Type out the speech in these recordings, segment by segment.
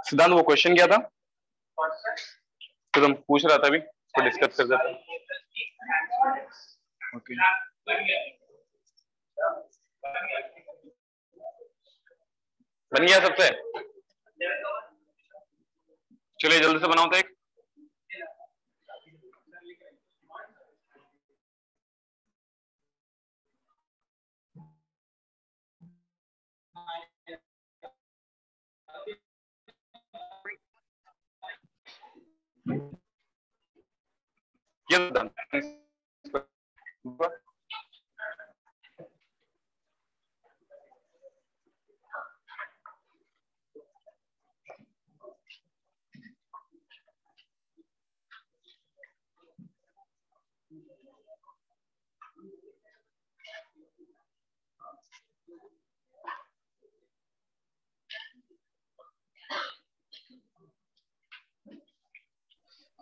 सिद्धांत वो क्वेश्चन क्या था तो तुम पूछ रहा था अभी, तो डिस्कस कर देते। ओके बन गया सबसे? चलिए जल्दी से बनाओ तो एक।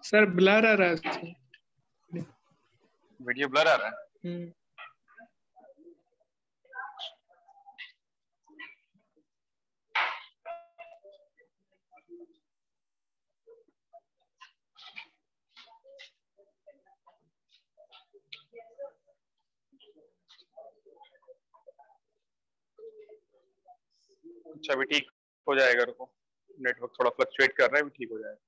सर ब्लर आ रहा है, वीडियो ब्लर आ रहा है। अच्छा भी ठीक हो जाएगा, रुको नेटवर्क थोड़ा फ्लक्चुएट कर रहा है, भी ठीक हो जाएगा।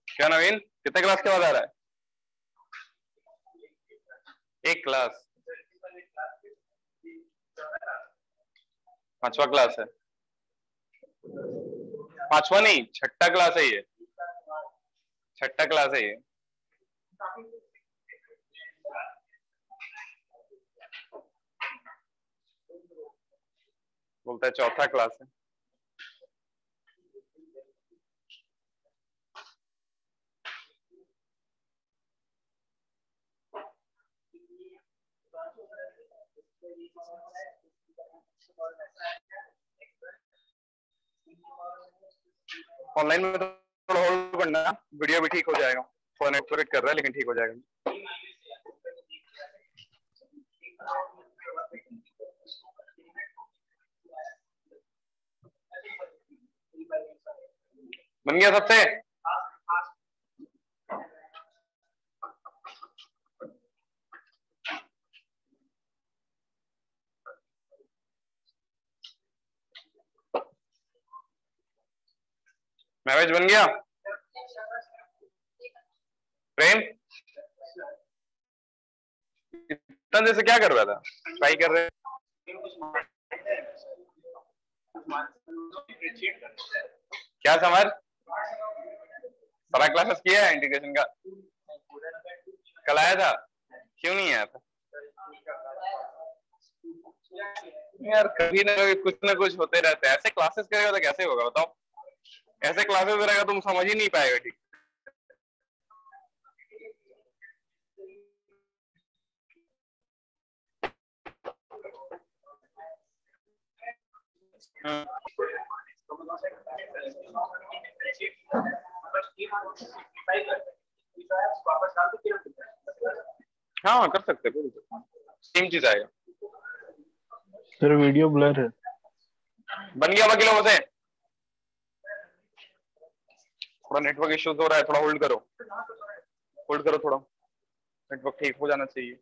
क्या नवीन, कितने क्लास के बाद आ रहा है? एक क्लास, 5वां क्लास है। 5वां नहीं, 6ठा क्लास है ये, 6ठा क्लास है ये। बोलता है 4था क्लास है। ऑनलाइन में थोड़ा होल्ड करना, वीडियो भी ठीक हो जाएगा। थोड़ा नेटवर्क कर रहा है लेकिन ठीक हो जाएगा। बन गया सबसे? मैवेज बन गया? प्रेम इतना देर से क्या कर रहा था? ट्राई कर रहे? क्या समझ? सारा क्लासेस किया है इंटीग्रेशन का? कल आया था? क्यों नहीं आया था यार? कभी ना कुछ होते रहते हैं। ऐसे क्लासेस करेगा तो कैसे होगा बताओ? ऐसे क्लासेस रहेगा तुम समझ ही नहीं पाएगा ठीक। हाँ कर सकते हैं, सेम चीज आएगा। सर वीडियो ब्लर है। बन गया बाकी लोगों से? थोड़ा नेटवर्क इश्यूज हो रहा है, थोड़ा होल्ड करो, होल्ड करो थोड़ा, नेटवर्क ठीक हो जाना चाहिए।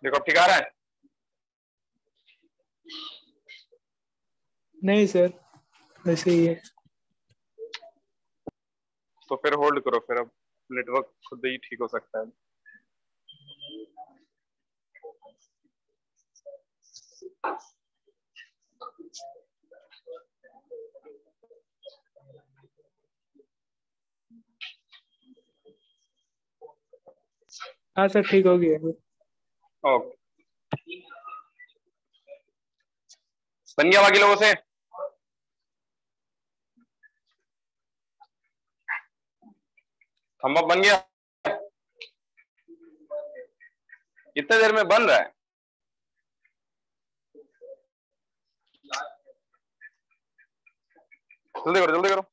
देखो ठीक आ रहा है? नहीं सर, वैसे ही है। तो फिर होल्ड करो, फिर अब नेटवर्क खुद ही ठीक हो सकता है। हाँ सर, ठीक हो गया। ओके, बन गया बाकी लोगों से? थंब अप बन गया? इतने देर में बन रहा है? जल्दी करो, जल्दी करो।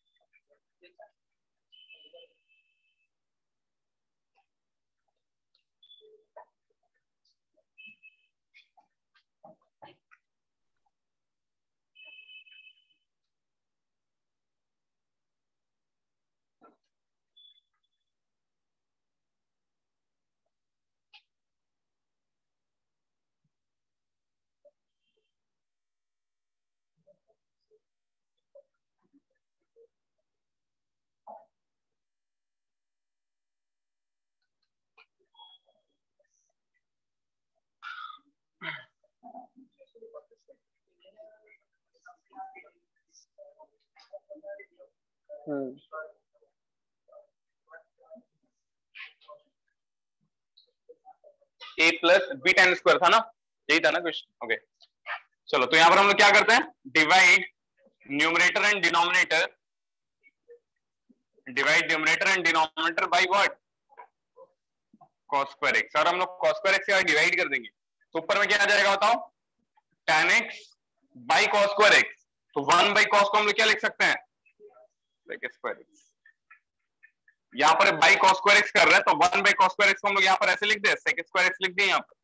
ए प्लस बी टेन स्क्वायर था ना, यही था ना क्वेश्चन? ओके, चलो तो यहां पर हम लोग क्या करते हैं, divide numerator and denominator, divide numerator and denominator by what, cos square x. और हम लोग cos स्क्वायर एक्स से डिवाइड कर देंगे तो ऊपर में क्या आ जाएगा बताओ, tan x by cos square x. तो 1 बाई cos को हम लोग क्या लिख सकते हैं, sec स्क्वायर एक्स। यहाँ पर बाई cos स्क्वायर एक्स कर रहे हैं तो 1 बाई cos स्क्वायर एक्स को हम लोग यहाँ पर ऐसे लिख दे, sec स्क्वायर एक्स लिख दिए यहाँ पर।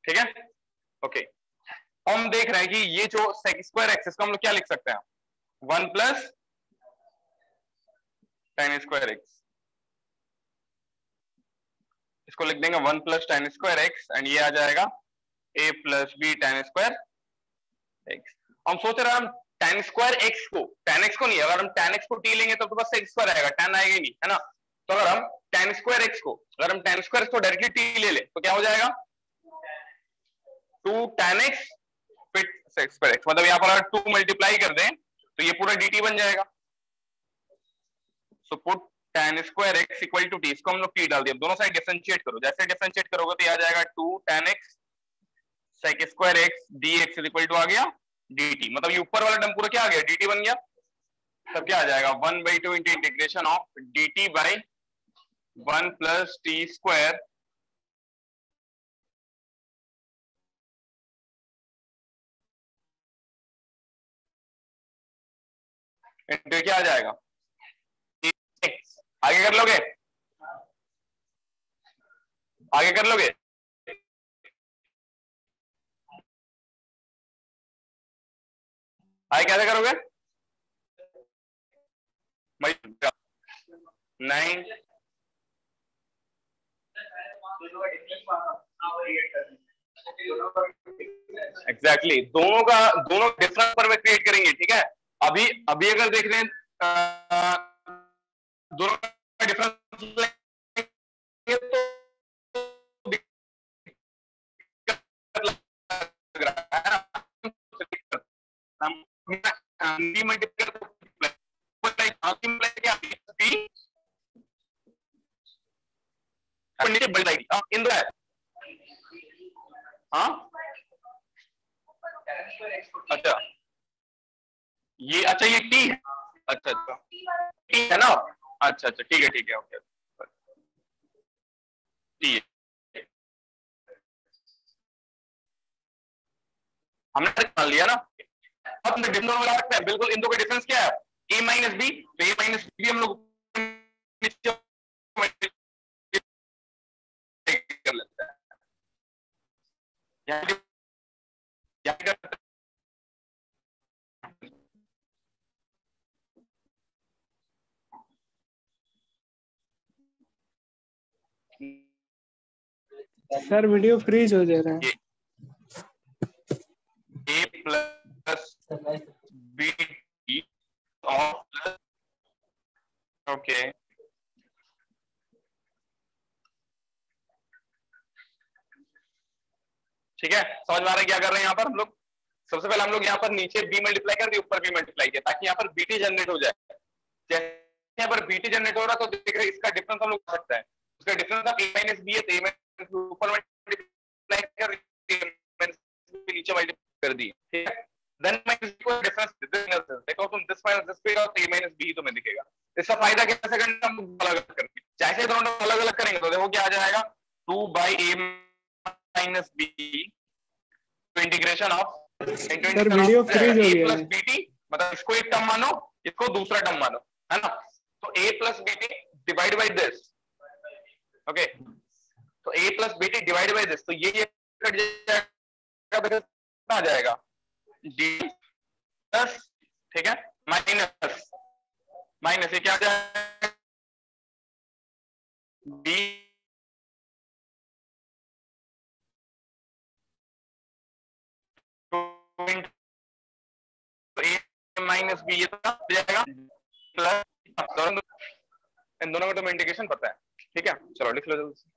ठीक है, ओके। हम देख रहे हैं कि ये जो sec स्क्वायर एक्स, इसको हम लोग क्या लिख सकते हैं, 1 प्लस tan स्क्वायर एक्स। इसको लिख देंगे 1 plus tan square x, and ये आ जाएगा a plus b tan square x. हम सोच रहे हैं हम tan स्क्वायर एक्स को, tan x को नहीं, अगर हम tan x को t लेंगे तो बस sec स्क्वायर आएगा, tan आएगा ही नहीं, है ना। तो अगर हम tan स्क्वायर एक्स को, अगर हम tan स्क्वायर को डायरेक्टली t ले ले तो क्या हो जाएगा, 2 tan x फिर sec स्क्वायर एक्स। मतलब यहाँ पर अगर 2 मल्टीप्लाई कर दें तो ये पूरा dt बन जाएगा। So put tan square x equal to t, इसको हम लोग t डाल दिया, दोनों साइड डिफरेंशिएट करो, जैसे डिफरेंशिएट करोगे तो ये आ जाएगा 2 tan x sec square x dx equal to आ गया dt। मतलब ये ऊपर वाला टर्म पूरा क्या आ गया, dt बन गया। तब क्या आ जाएगा, 1/2 into integration of dt by 1 plus T square into क्या आ जाएगा, आगे कर लोगे, आगे कर लोगे, आगे कैसे करोगे, 9 एग्जैक्टली दोनों डिफरेंस पर क्रिएट करेंगे, ठीक है। अभी अभी अगर देख रहे हैं दोनों का डिफरेंस लेंगे तो लग रहा है ना, हाँ अच्छा ये, अच्छा ये टी है, अच्छा अच्छा टी है ना, अच्छा अच्छा ठीक है ओके टी है, हमने मान लिया ना। अब हम डिफरेंस लगा सकते हैं, बिल्कुल इन दो का डिफरेंस क्या है, a माइनस बी, तो a माइनस बी हम लोग कर लेते हैं, सर वीडियो फ्रीज हो जा रहा है। a प्लस बी ओके ठीक है, समझ में आ रहा है क्या कर रहे हैं यहाँ पर हम लोग। सबसे पहले हम लोग यहाँ पर नीचे b मल्टीप्लाई कर दिए, ऊपर b मल्टीप्लाई किया, ताकि यहाँ पर bt जनरेट हो जाए। जैसे यहाँ पर bt जनरेट हो रहा है तो देख रहे हैं इसका डिफरेंस हम लोग कर सकते हैं, उसका डिफरेंस आप a माइनस बी है तो a माइनस ऊपर मल्टीप्लाई कर नीचे मल्टीप्लाई कर दी, ठीक है। देन माइनस को डिफरेंस देखो तुम दिस माइनस दिस पे और a माइनस बी तुम्हें दिखेगा। इसका फायदा कैसे करना, हम अलग अलग करके, जैसे दोनों अलग अलग करेंगे तो देखो क्या आ जाएगा, 2 by a minus b integration of sir video freeze हो गया प्लस है। बीटी, मतलब इसको एक टर्म मानो, इसको दूसरा टर्म मानो, है ना। तो a plus BT divide by this, okay, तो a plus BT divide by this, तो ये कट जाएगा, आ जाएगा d प्लस, ठीक है, माइनस माइनस ये क्या आ जाएगा d माइनस बी, ये तो जाएगा प्लस, इन दोनों का तो इंटीग्रेशन पता है, ठीक है। चलो लिख लो जल्दी से,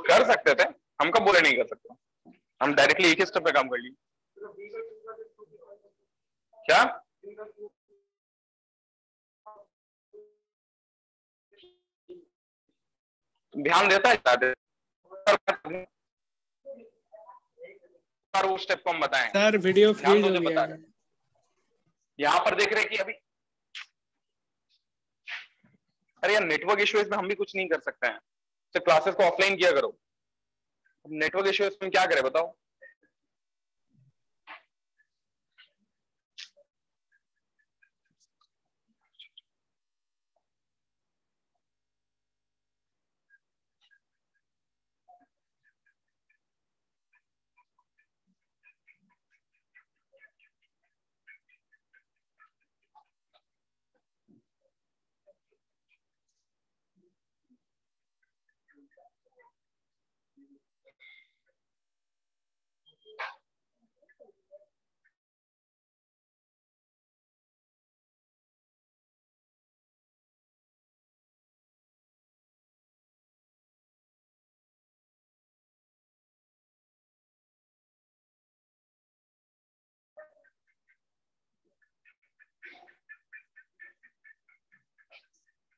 कर सकते थे, हम कब बोले नहीं कर सकते, हम डायरेक्टली एक ही स्टेप पे काम कर लिए। क्या ध्यान देता है वो स्टेप को हम बताएं, सर वीडियो ध्यान फ्रीज दो हो जो गया बता है। रहे, यहाँ पर देख रहे हैं कि अभी, अरे यार नेटवर्क इश्यूज में हम भी कुछ नहीं कर सकते हैं, तो क्लासेस को ऑफलाइन किया करो। नेटवर्क इश्यूज में क्या करें बताओ,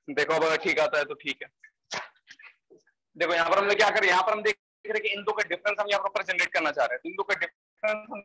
देखो अब अगर ठीक आता है तो ठीक है। देखो यहाँ पर हमने क्या करें, यहाँ पर हम देख रहे हैं कि इन दो का डिफरेंस हम यहाँ पर जनरेट करना चाह रहे हैं, तो इन दो का डिफरेंस हम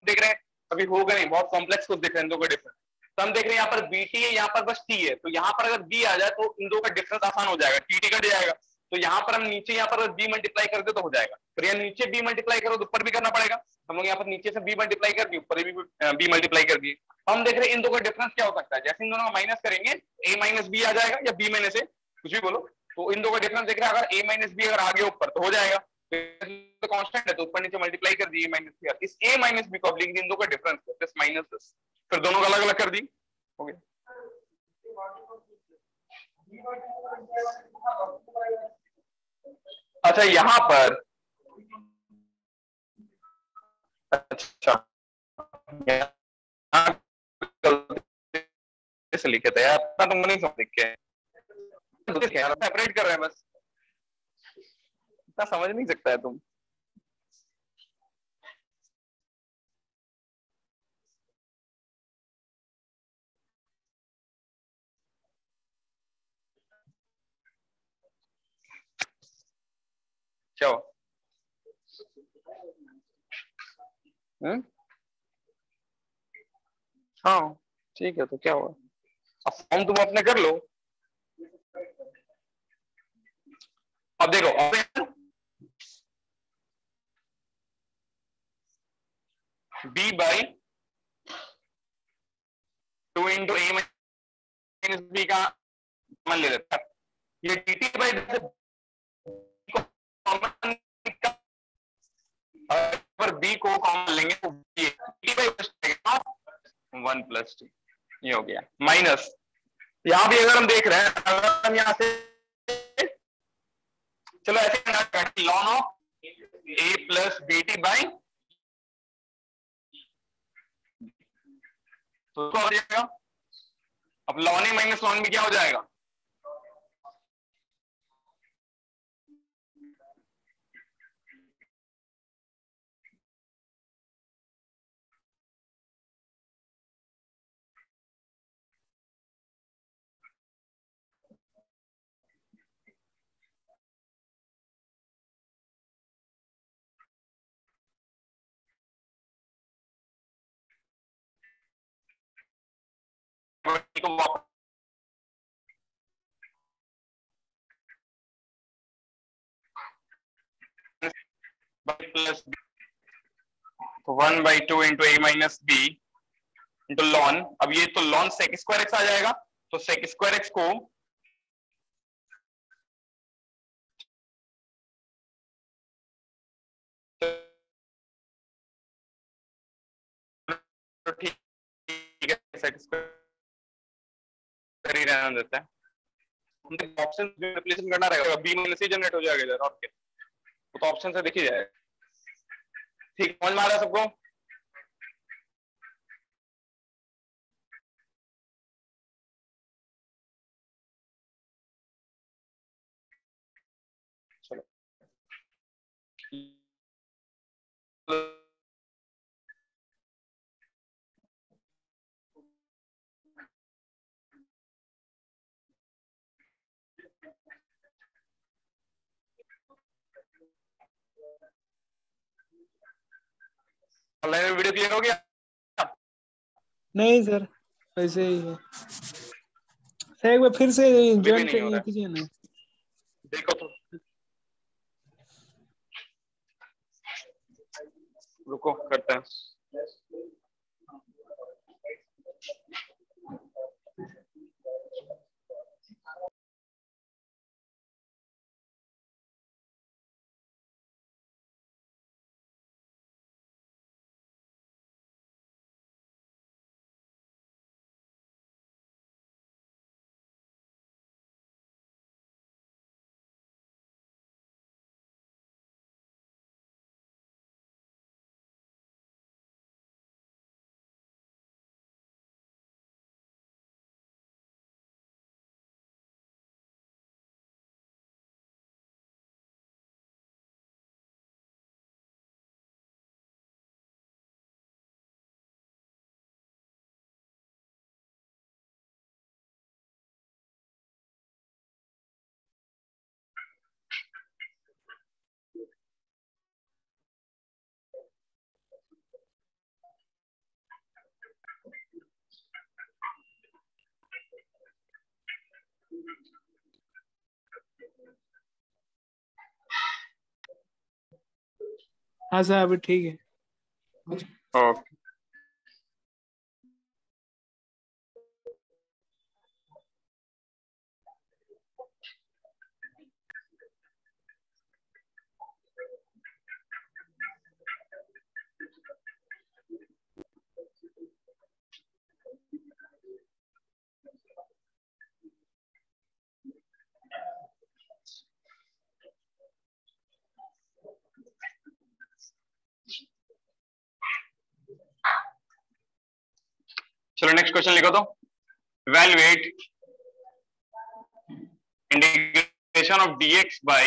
देख रहे हैं, अभी होगा नहीं, बहुत कॉम्प्लेक्स कुछ दिख रहे हैं इन दो का डिफरेंस, तो हम देख रहे हैं यहाँ पर बीटी है, यहाँ पर बस टी है, तो यहाँ पर अगर बी आ जाए तो इन दो का डिफरेंस आसान हो जाएगा, टी कट जाएगा, तो यहाँ पर हम नीचे यहाँ पर बी मल्टीप्लाई कर दे तो हो जाएगा, फिर यहाँ नीचे बी मल्टीप्लाई करो तो ऊपर भी करना पड़ेगा, हम लोग यहाँ पर नीचे से बी मल्टीप्लाई कर दिए, ऊपर भी बी मल्टीप्लाई कर दिए। हम देख रहे हैं इन दो का डिफरेंस क्या हो सकता है, जैसे इन दोनों का माइनस करेंगे ए माइनस बी आ जाएगा, या बी माइनस ए कुछ भी बोलो, तो इन दो का डिफरेंस देख रहे हैं, अगर a माइनस बी अगर आगे ऊपर तो हो जाएगा, तो कांस्टेंट है तो ऊपर नीचे मल्टीप्लाई कर दिए माइनस बी, इस a माइनस बी को अब लिख दी, इन दो का डिफरेंस दिस माइनस दिस, फिर दोनों का अलग अलग कर दी, हो गया। अच्छा यहाँ पर, अच्छा यहाँ गलती से लिखे थे यार, तुम नहीं समझ के सेपरेट कर रहे हैं बस, इतना समझ नहीं सकता है तुम। चलो हाँ ठीक है, तो क्या हुआ, अब फॉर्म तुम अपने कर लो। अब देखो b by 2 into a minus b का मान ले लेता है, ये डी टी बाई कॉमन, अगर बी को कॉमन लेंगे तो डी बाई 1 प्लस 2 ये हो गया, माइनस यहां भी अगर हम देख रहे हैं, अगर हम यहां से चलो ऐसे ln of a plus b t by, तो क्या हो जाएगा, अब ln a minus ln b क्या हो जाएगा, plus 1/2 into a minus b into ln, अब ये तो लॉन सेक स्क्वायर एक्स आ जाएगा, तो सेक स्क्वायर एक्स को तो ठीक है सेक स्क्वायर ही रहने देता है, ऑप्शन रिप्लेसमेंट करना रहेगा, बी माइनस सी जनरेट हो जाएगा इधर, और क्या, तो ऑप्शन से दिख ही जाएगा। ठीक समझ में आ रहा है सबको, चलो ऑनलाइन में वीडियो क्लियर हो गया, नहीं सर, वैसे ही है सर, एक बार फिर से अभी भी ज्वाइन नहीं हो रहा है, कीजिए ना। देखो तो रुको करते हैं। हाँ सर अभी ठीक है। ओके चलो नेक्स्ट क्वेश्चन लिखो तो, evaluate integration of dx by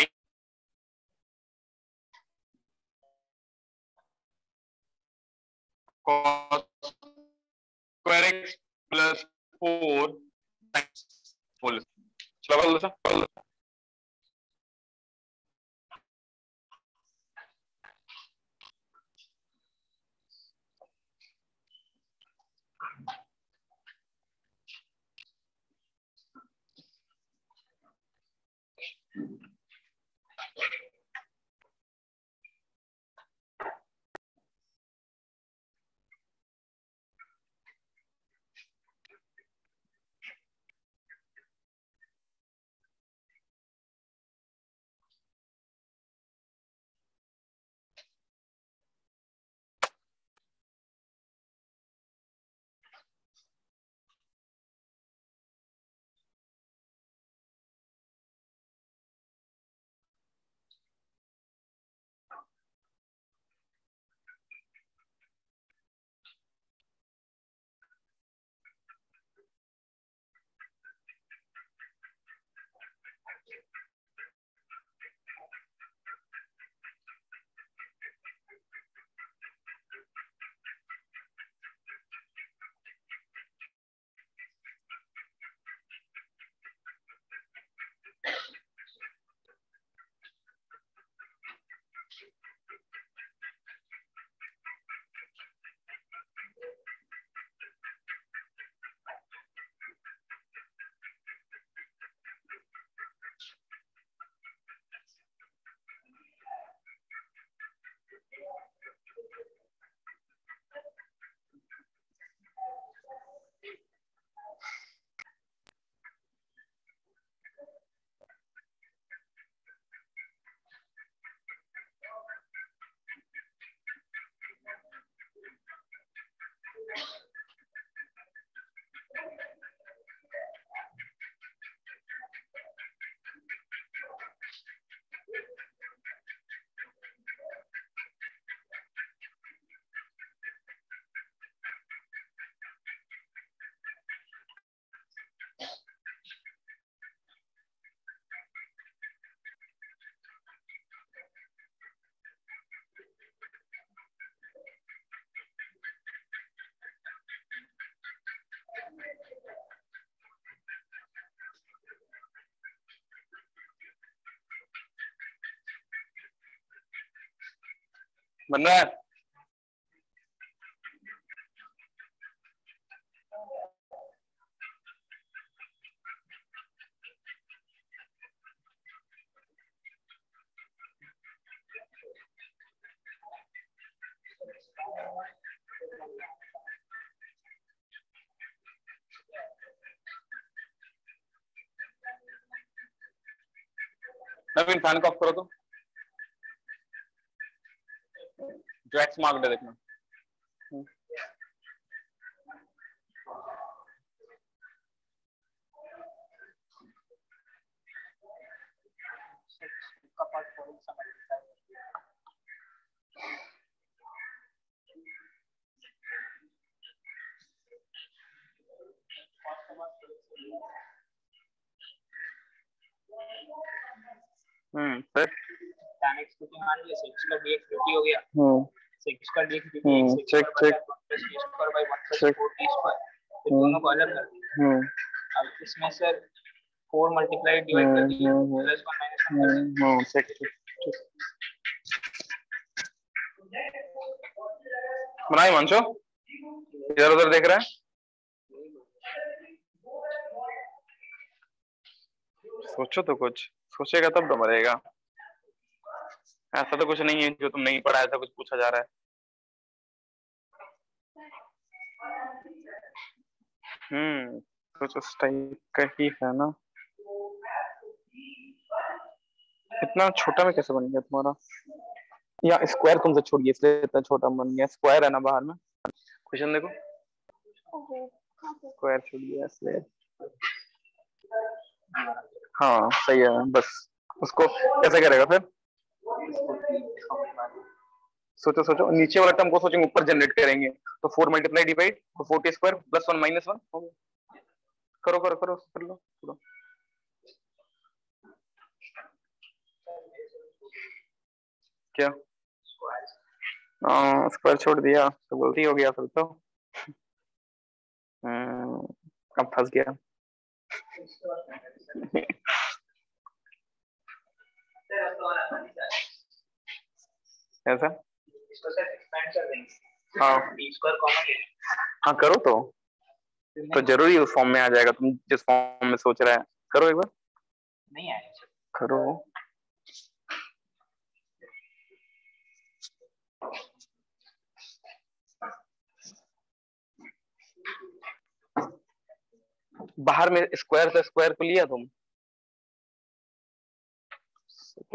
cos square x plus 4 times whole. चलो बोलो सर। बन रहा है? नवीन फैन को ऑफ करो तो, जो एक्स मार्क्ड है देखना। फिर tan x को मान लिया x का dx dt हो गया। x का dx dt check check plus t square by 1 plus 4t square, तो दोनों को अलग कर दिया। अब इसमें सर 4 मल्टीप्लाई डिवाइड कर दिया प्लस 1 माइनस 1 कर दिया। चेक बनाए मंशो, इधर उधर देख रहा है, सोचो तो, कुछ सोचेगा तब तो मरेगा। ऐसा तो कुछ नहीं है जो तुम नहीं पढ़ा, ऐसा कुछ पूछा जा रहा है। कुछ उस टाइप का ही है ना। इतना छोटा में कैसे बन गया तुम्हारा? या स्क्वायर तुमसे छूट गया इसलिए इतना छोटा बन गया। स्क्वायर है ना बाहर में, क्वेश्चन देखो, स्क्वायर छूट गया इसलिए। हाँ सही है, बस उसको कैसे करेगा फिर? सोचो सोचो, नीचे वाला टर्म को सोचेंगे, ऊपर जनरेट करेंगे तो 4 मल्टीप्लाई डिवाइड तो 4t स्क्वायर प्लस 1 माइनस 1 हो गया। करो करो करो कर लो पूरा। क्या स्क्वायर छोड़ दिया तो गलती हो गया फिर तो। अब फंस गया। ऐसा हाँ करो तो जरूरी उस फॉर्म में आ जाएगा, तुम जिस फॉर्म में सोच रहे हैं। करो एक बार। नहीं आएगा। करो। बाहर में स्क्वायर से स्क्वायर को लिया तुम,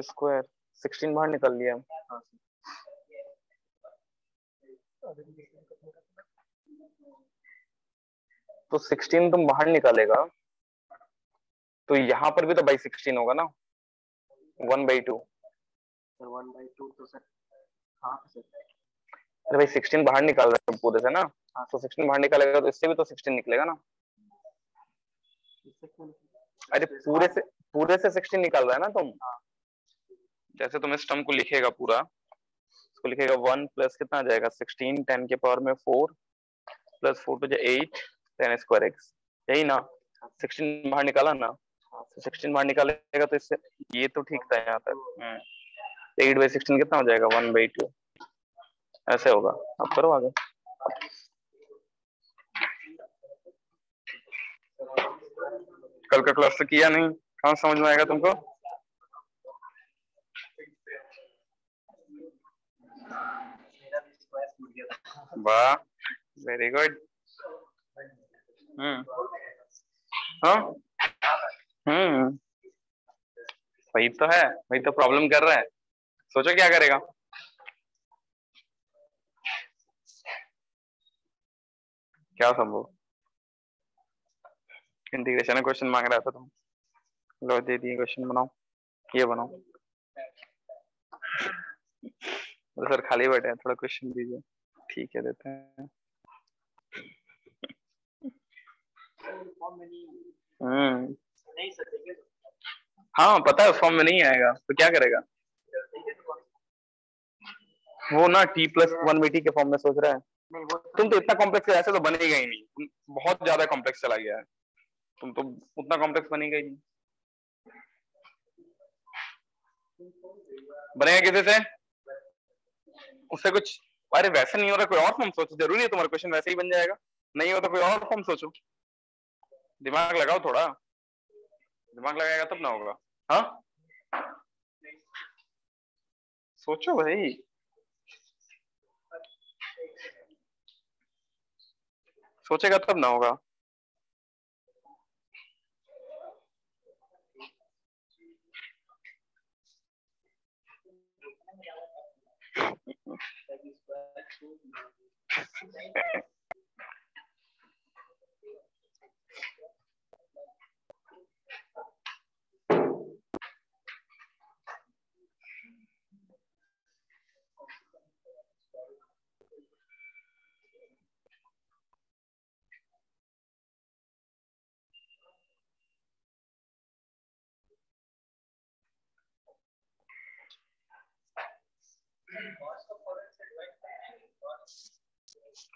स्क्वायर 16 बाहर निकल लिया। तो 16 तुम बाहर निकालेगा तो यहाँ पर भी तो बाई 16 होगा ना, 1/2। 1/2 तो सर हाँ सर। अरे भाई 16 बाहर निकाल रहे हो पूरे से ना, तो 16 बाहर निकालेगा तो इससे भी तो 16 निकलेगा ना। अरे पूरे से 16 निकाल रहा है ना तुम। जैसे तुम इस टर्म को लिखेगा पूरा, इसको लिखेगा 1 प्लस कितना आ जाएगा 16 10 के पावर में 4 प्लस 4 to 8 10 स्क्वायर एक्स, यही ना। 16 बाहर निकाला ना, 16 बाहर निकालेगा तो इससे ये तो ठीक था यहाँ तक। 8/16 कितना हो जाएगा 1/2, ऐसे होगा। अब करो आगे। कल का क्लास तो किया नहीं, कहाँ समझ में आएगा तुमको। वाह वेरी गुड। हाँ वही तो है, वही तो प्रॉब्लम कर रहा है। सोचो क्या करेगा। क्या संभव, इंटीग्रेशन का क्वेश्चन मांग रहा था तुम, लो दे दिए क्वेश्चन, बनाओ ये बनाओ। तो सर खाली बैठे हैं, थोड़ा क्वेश्चन दीजिए। ठीक है देते हैं। हाँ पता है उस फॉर्म में नहीं आएगा तो क्या करेगा वो ना, t+1/t के फॉर्म में सोच रहा है। तुम तो इतना कॉम्प्लेक्स ऐसे तो बनेगा ही नहीं, तुम बहुत ज्यादा कॉम्प्लेक्स चला गया है, तुम तो उतना कॉम्प्लेक्स बनेगा ही नहीं। बनेगा किसी से, उससे कुछ। अरे वैसे नहीं हो रहा, कोई और फॉर्म सोचो, जरूरी है तुम्हारा क्वेश्चन वैसे ही बन जाएगा। नहीं हो तो कोई और फॉर्म सोचो, दिमाग लगाओ थोड़ा, दिमाग लगाएगा तब ना होगा। हाँ सोचो भाई, सोचेगा तब ना होगा।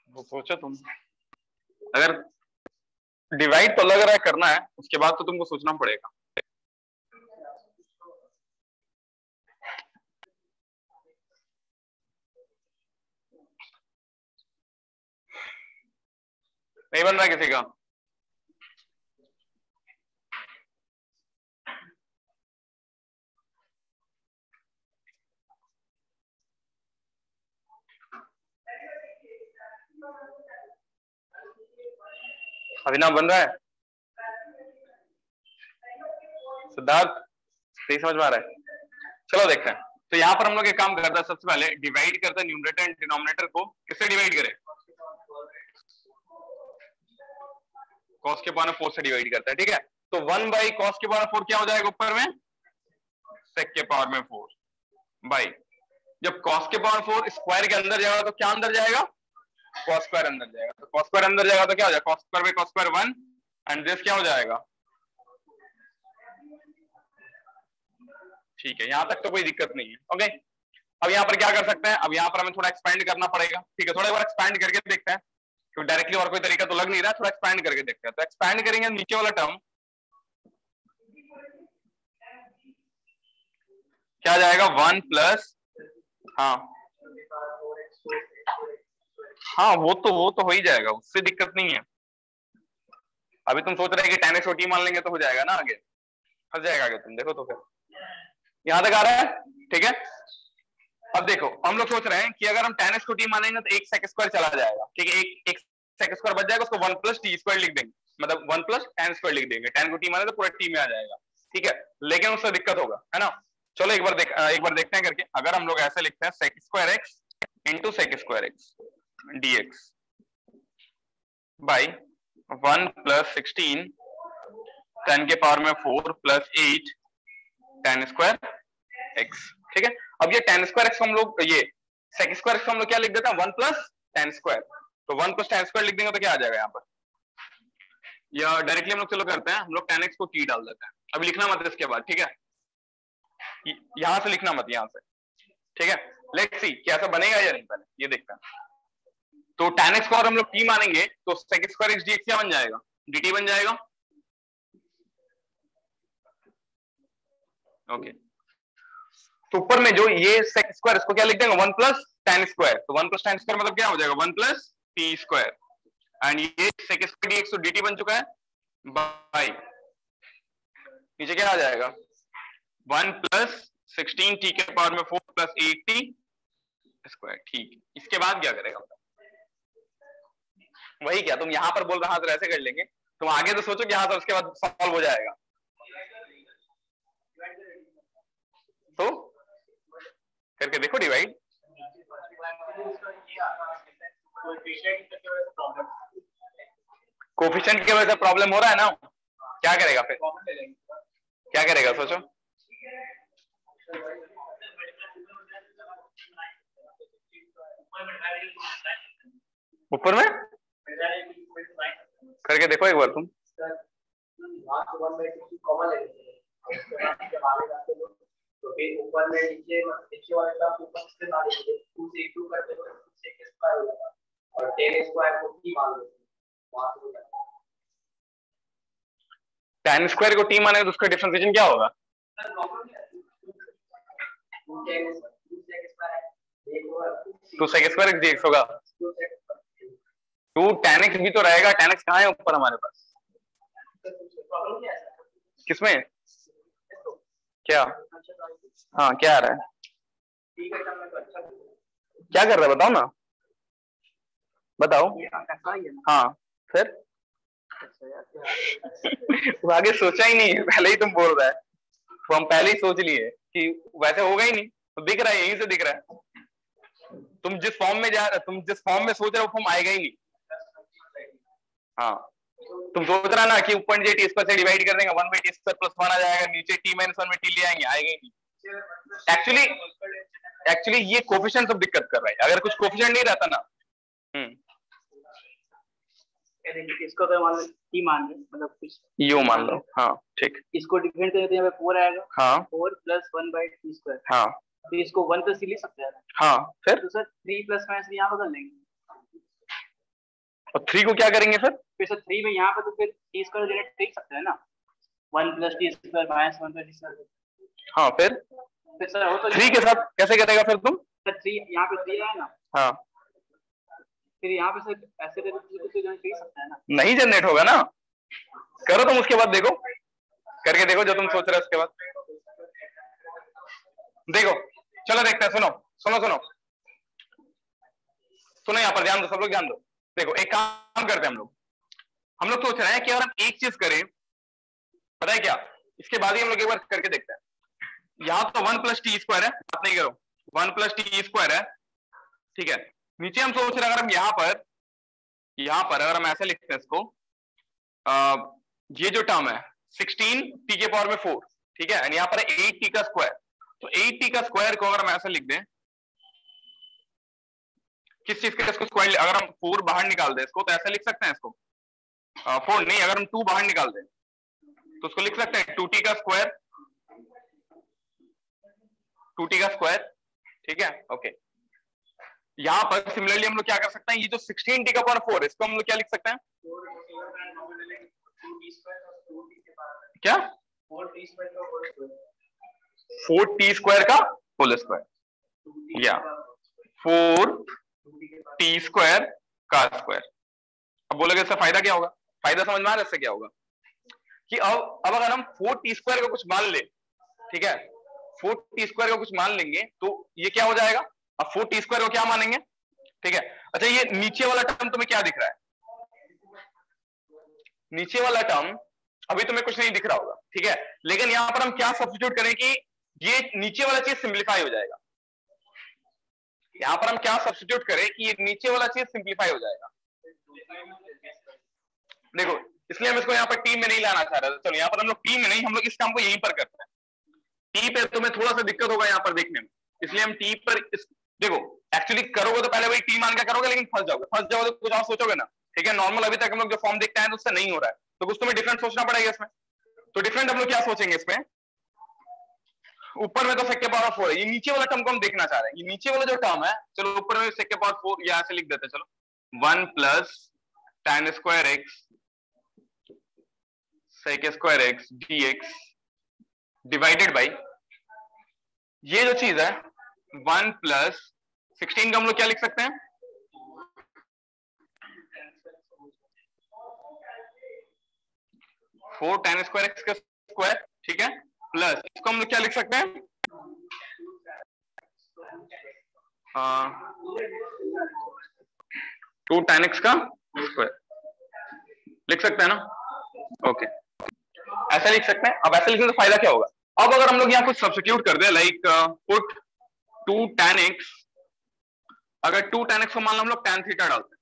वो सोचो तुम, अगर डिवाइड तो लग रहा है करना है, उसके बाद तो तुमको सोचना पड़ेगा। नहीं बन रहा किसी का। अभिनव बन रहा है, सिद्धार्थ सही समझ में आ रहा है। चलो देखते हैं। तो यहाँ पर हम लोग एक काम करते हैं, सबसे पहले डिवाइड करते हैं न्यूमरेटर एंड डिनोमिनेटर को। किससे डिवाइड करें, cos के पावर 4 से डिवाइड करता है, ठीक है। तो 1/cos के पावर 4 क्या हो जाएगा ऊपर में, sec के पावर में 4 बाई जब cos के पावर 4 स्क्वायर के अंदर जाएगा तो क्या अंदर जाएगा, cos स्क्वायर अंदर जाएगा, तो cos स्क्वायर अंदर जाएगा तो क्या हो जाएगा, cos square by cos square 1 and this क्या हो जाएगा। ठीक है, यहां तक तो कोई दिक्कत नहीं है। ओके, अब यहाँ पर क्या कर सकते हैं, अब यहाँ पर हमें थोड़ा एक्सपेंड करना पड़ेगा। ठीक है, थोड़ा बार एक्सपेंड करके देखते हैं, क्योंकि डायरेक्टली और कोई तरीका तो लग नहीं रहा, थोड़ा एक्सपेंड करके देखते हैं। तो एक्सपेंड करेंगे नीचे वाला टर्म क्या जाएगा, 1 प्लस, हाँ वो तो हो ही जाएगा, उससे दिक्कत नहीं है। अभी तुम सोच रहे हैं कि tan x को t मान लेंगे तो हो जाएगा ना, आगे फंस जाएगा आगे तुम, देखो तो फिर यहां तक आ रहा है। ठीक है, अब देखो हम लोग सोच रहे हैं कि अगर हम tan x को t मानेंगे तो एक sec स्क्वायर चला जाएगा। ठीक है, एक sec स्क्वायर बच जाएगा, उसको 1 प्लस t स्क्वायर लिख देंगे, मतलब 1 प्लस tan स्क्वायर लिख देंगे। tan को t माने तो पूरा t में आ जाएगा। ठीक है, लेकिन उससे दिक्कत होगा, है ना। चलो एक बार देखते हैं करके। अगर हम लोग ऐसे लिखते हैं sec square x into sec square x dx by 1 plus 16 10 के पावर में 4 प्लस 8 tan स्क्वायर x। ठीक है, अब ये tan स्क्वायर x हम लोग, ये sec स्क्वायर x हम लोग क्या लिख देते हैं, 1 प्लस tan स्क्वायर। तो 1 प्लस tan स्क्वायर लिख देंगे तो क्या आ जाएगा यहाँ पर, या डायरेक्टली हम लोग चलो करते हैं, हम लोग tan x को t डाल देते हैं। अभी लिखना मत इसके बाद, ठीक है, यहां से लिखना मत, यहां से। ठीक है, लेट्स सी क्या ऐसा बनेगा या नहीं, पहले ये देखते हैं। तो tan x को और हम लोग t मानेंगे तो sec स्क्वायर x dx क्या बन जाएगा, dt बन जाएगा। ओके, तो ऊपर में जो ये sec स्क्वायर, इसको क्या लिख देंगे, 1 प्लस tan स्क्वायर। तो 1 प्लस tan स्क्वायर मतलब क्या हो जाएगा, 1 प्लस t स्क्वायर एंड ये sec स्क्वायर dx तो dt बन चुका है बाई, नीचे क्या आ जाएगा, 1 प्लस 16 t के पावर में 4 प्लस 8t स्क्वायर। ठीक, इसके बाद क्या करेगा, वही क्या तुम यहां पर बोल रहे हो, ऐसे कर लेंगे। तुम आगे तो सोचो कि यहां से उसके बाद सॉल्व हो जाएगा, तो करके देखो डिवाइड। कोफिशिएंट की वजह से प्रॉब्लम हो रहा है ना, क्या करेगा फिर, क्या करेगा सोचो। ऊपर में करके देखो एक बार तुम, तो फिर ऊपर में नीचे वाले का ऊपर से ना लिखिए, 2 से 2 करते हो 2 से x स्क्वायर होगा और tan स्क्वायर को t मान लो, वहां से हो जाएगा। tan स्क्वायर को t मानेंगे तो उसका डिफरेंशिएशन क्या होगा, तो sec स्क्वायर x dx होगा। तो tan x भी तो रहेगा, tan x कहाँ है ऊपर हमारे पास, किसमें, क्या, हाँ क्या आ रहा है, क्या कर रहा है बताओ ना, बताओ। हाँ फिर वो आगे सोचा ही नहीं, पहले ही तुम बोल रहा है, तो हम पहले ही सोच लिए कि वैसे होगा ही नहीं, तो दिख रहा है, यहीं से दिख रहा है। तुम जिस फॉर्म में जा रहे, तुम जिस फॉर्म में सोच रहे हो फॉर्म आएगा ही नहीं। हाँ, तुम सोच रहा ना कि ऊपर जे टी स्क्वायर से डिवाइड कर देंगे, 1 बाई टी स्क्वायर प्लस 1 आ जाएगा, नीचे t माइनस 1 में t ले आएंगे, आएगा ही नहीं। एक्चुअली ये कोफिशिएंट सब दिक्कत कर रहा है, अगर कुछ कोफिशिएंट नहीं रहता ना। इसको तो मान लो t मान लो, मतलब कुछ यू मान लो, हाँ ठीक। इसको डिफरेंट करें तो यहाँ पे 4 आएगा, हाँ 4 प्लस 1 बाई t स्क्वायर। हाँ, तो इसको 1 प्लस लिख सकते हैं। हाँ फिर तो सर 3 प्लस माइनस यहाँ बदल लेंगे, और 3 को क्या करेंगे फिर सर 3 में यहाँ पे तो फिर t स्क्वायर डायरेक्ट लिख सकते हैं ना, 1 plus t square minus 1 plus t square. हाँ फिर सर वो तो 3 के साथ कैसे करेगा फिर तुम, सर 3 यहाँ पे 3 है ना, हाँ फिर यहाँ पे सर ऐसे कुछ जनरेट कर सकते हैं ना, नहीं जनरेट होगा ना, करो तुम उसके बाद देखो, करके देखो जो तुम सोच रहे हो उसके बाद देखो। चलो देखते हैं, सुनो सुनो सुनो सुनो, यहाँ पर ध्यान दो, सब लोग ध्यान दो। देखो एक काम करते हैं हम लोग सोच रहे हैं कि अगर हम एक चीज करें, पता है क्या, इसके बाद ही हम लोग एक बार करके देखते हैं। यहाँ तो 1 प्लस टी स्क्वायर है, बात नहीं करो, 1 प्लस टी स्क्वायर है, ठीक है। नीचे हम सोच रहे हैं अगर हम यहाँ पर अगर हम ऐसे लिखते हैं इसको, ये जो टर्म है 16 टी के पावर में 4, ठीक है, एंड यहाँ पर 8 टी का स्क्वायर, तो 8 टी का स्क्वायर को अगर हम ऐसे लिख दें किस चीज का इसको स्क्वायर, अगर हम 4 बाहर निकाल दें इसको तो ऐसा लिख सकते हैं इसको, 4 नहीं, अगर हम 2 बाहर निकाल दें तो उसको लिख सकते हैं 2t का स्क्वायर, 2t का स्क्वायर, ठीक है। ओके, यहां पर सिमिलरली हम लोग क्या कर सकते हैं, ये जो 16t का पावर 4 इसको हम लोग क्या लिख सकते हैं, क्या 4t स्क्वायर का होल स्क्वायर या 4t स्क्वायर का स्क्वायर। अब बोलोगे इससे फायदा क्या होगा, फायदा समझ में आ रहा है इससे क्या होगा कि अब अगर हम 4t स्क्वायर का कुछ मान ले, ठीक है, 4t स्क्वायर का कुछ मान लेंगे तो ये क्या हो जाएगा, अब 4t स्क्वायर को क्या मानेंगे, ठीक है। अच्छा, ये नीचे वाला टर्म तुम्हें क्या दिख रहा है, नीचे वाला टर्म अभी तुम्हें कुछ नहीं दिख रहा होगा, ठीक है, लेकिन यहां पर हम क्या सब्स्टिट्यूट करें कि ये नीचे वाला चीज सिंप्लीफाई हो जाएगा, यहां पर हम क्या सब्स्टिट्यूट करें कि ये नीचे वाला चीज सिंप्लीफाई हो जाएगा। देखो, इसलिए हम इसको यहाँ पर टी में नहीं लाना चाह रहे, चलो यहाँ पर हम लोग टी में नहीं, हम लोग इस काम को यहीं पर करते हैं। टी पे तुम्हें थोड़ा सा दिक्कत होगा यहाँ पर देखने में, इसलिए हम टी पर देखो एक्चुअली करोगे तो पहले वही टी मान के करोगे, लेकिन फंस जाओगे तो कुछ और सोचोगे ना, ठीक है। नॉर्मल अभी तक हम लोग जो फॉर्म देखते हैं तो उससे नहीं हो रहा है, तो कुछ तुम्हें डिफरेंट सोचना पड़ेगा इसमें। तो डिफरेंट हम लोग क्या सोचेंगे इसमें, ऊपर में तो sec के पावर 4 है, ये नीचे वाला टर्म को हम देखना चाह रहे हैं, ये नीचे वाला जो टर्म है, चलो ऊपर में sec के पावर 4 यहां से लिख देते हैं, चलो 1 plus tan square x sec square x dx divided by ये जो चीज है 1 प्लस 16 का हम लोग क्या लिख सकते हैं, फोर tan स्क्वायर एक्स का स्क्वायर, ठीक है, प्लस इसको हम लोग क्या लिख सकते हैं, 2 tan x का स्क्वायर लिख सकते हैं ना। ओके, ऐसा लिख सकते हैं। अब ऐसा लिखने से फायदा क्या होगा, अब अगर हम लोग यहाँ कुछ सब्स्टिट्यूट कर दे, लाइक पुट 2 tan x, अगर 2 tan x को मान लो हम लोग tan थीटा डालते हैं,